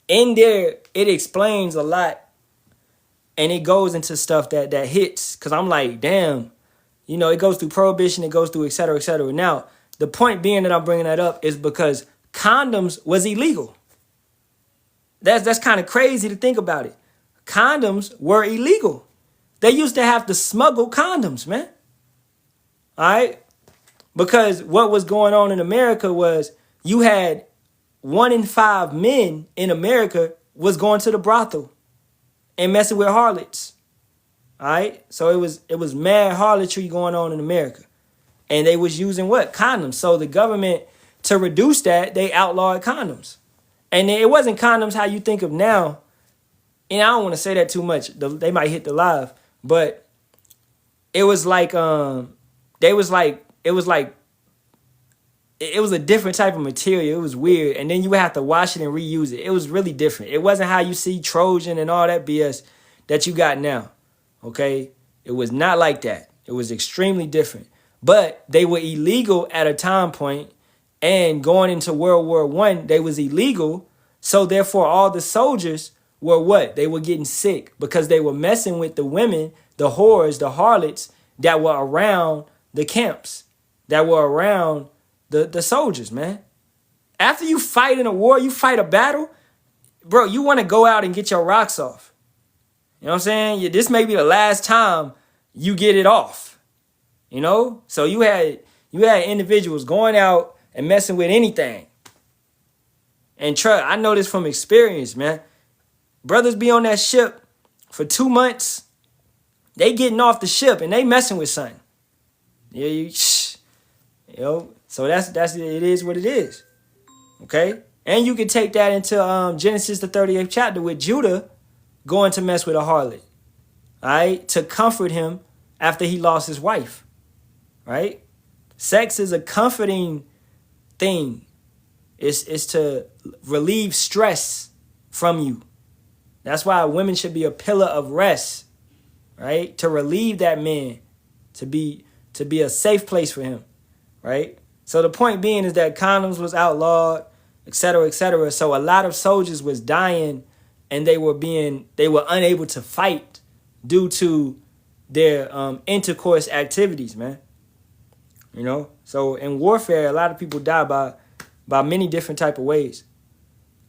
In there, it explains a lot. And it goes into stuff that hits. Because I'm like, damn. It goes through prohibition. It goes through et cetera, et cetera. Now, the point being that I'm bringing that up is because condoms was illegal. That's kind of crazy to think about it. Condoms were illegal. They used to have to smuggle condoms, man. All right? Because what was going on in America was you had 1 in 5 men in America was going to the brothel and messing with harlots. All right? So it was mad harlotry going on in America. And they was using what? Condoms. So the government, to reduce that, they outlawed condoms. And it wasn't condoms how you think of now. And I don't want to say that too much. They might hit the live. But it was like, it was like it was a different type of material. It was weird. And then you would have to wash it and reuse it. It was really different. It wasn't how you see Trojan and all that BS that you got now. Okay? It was not like that. It was extremely different. But they were illegal at a time point, and going into World War I, they was illegal. So therefore, all the soldiers were what? They were getting sick because they were messing with the women, the whores, the harlots that were around the camps, that were around the soldiers, man. After you fight in a war, you fight a battle, bro, you want to go out and get your rocks off. You know what I'm saying? This may be the last time you get it off. You know? So you had individuals going out and messing with anything. And I know this from experience, man. Brothers be on that ship for 2 months. They getting off the ship and they messing with something. Yeah, so that's it is what it is. Okay? And you can take that into Genesis the 38th chapter with Judah going to mess with a harlot. All right? To comfort him after he lost his wife. Right? Sex is a comforting thing. It's to relieve stress from you. That's why women should be a pillar of rest. Right? To relieve that man. To be a safe place for him. Right? So the point being is that condoms was outlawed, etc., etc. So a lot of soldiers was dying and they were unable to fight due to their intercourse activities, man. You know? So in warfare, a lot of people die by many different type of ways.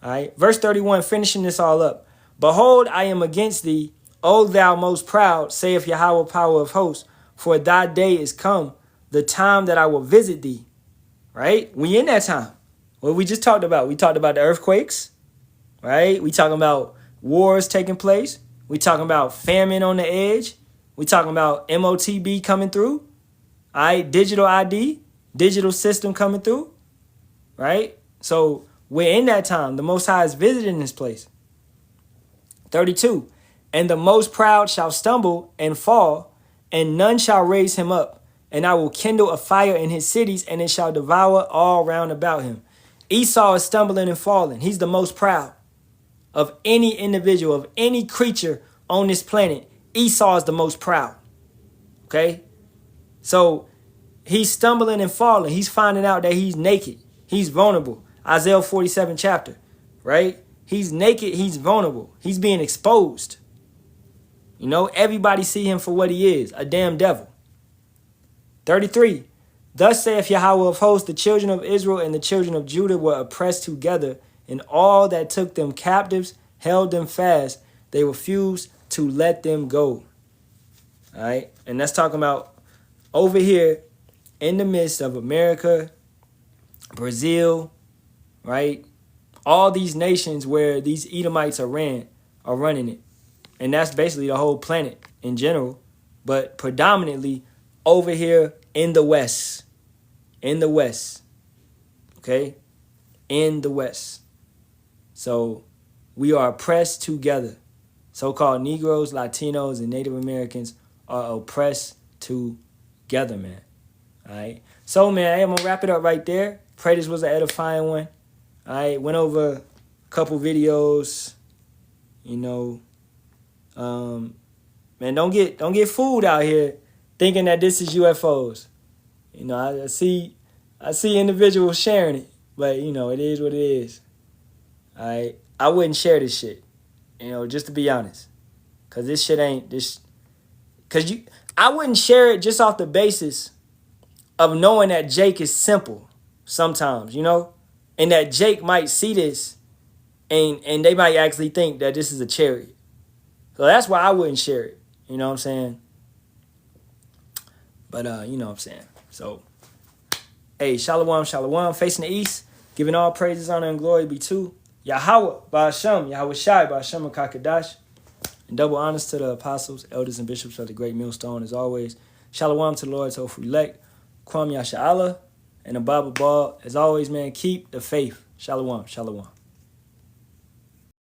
All right? Verse 31, finishing this all up. Behold, I am against thee, O thou most proud, saith Yahawah, power of hosts, for thy day is come, the time that I will visit thee. Right? We in that time. What we just talked about. We talked about the earthquakes. Right? We talking about wars taking place. We talking about famine on the edge. We talking about MOTB coming through. All right? Digital ID. Digital system coming through. Right? So we're in that time. The Most High is visiting this place. 32. And the most proud shall stumble and fall, and none shall raise him up. And I will kindle a fire in his cities, and it shall devour all round about him. Esau is stumbling and falling. He's the most proud of any individual, of any creature on this planet. Esau is the most proud. Okay? So he's stumbling and falling. He's finding out that he's naked. He's vulnerable. Isaiah 47 chapter. Right? He's naked. He's vulnerable. He's being exposed. You know, everybody see him for what he is, a damn devil. 33. Thus saith Yahawah of hosts, the children of Israel and the children of Judah were oppressed together, and all that took them captives held them fast. They refused to let them go. All right. And that's talking about over here in the midst of America, Brazil, right? All these nations where these Edomites are running it. And that's basically the whole planet in general, but predominantly over here in the West. In the West. Okay? In the West. So we are oppressed together. So-called Negroes, Latinos, and Native Americans are oppressed together, man. All right? So, man, I'm going to wrap it up right there. Pray this was an edifying one. All right? Went over a couple videos. You know. Man, don't get fooled out here thinking that this is UFOs. You know, I see individuals sharing it, but you know, it is what it is. I wouldn't share this shit. You know, just to be honest. Cause this shit ain't this I wouldn't share it just off the basis of knowing that Jake is simple sometimes, you know? And that Jake might see this and they might actually think that this is a chariot. So that's why I wouldn't share it. You know what I'm saying? But, you know what I'm saying? So, hey, Shalawam, Shalawam, facing the east, giving all praises, honor, and glory be to Yahawah, Bahasham, Yahawashi, Bahasham, and Kakadash. And double honors to the apostles, elders, and bishops of the great millstone, as always. Shalawam to the Lord's hopeful elect, Kwam Yasharahla, and above all, as always, man, keep the faith. Shalawam, Shalawam.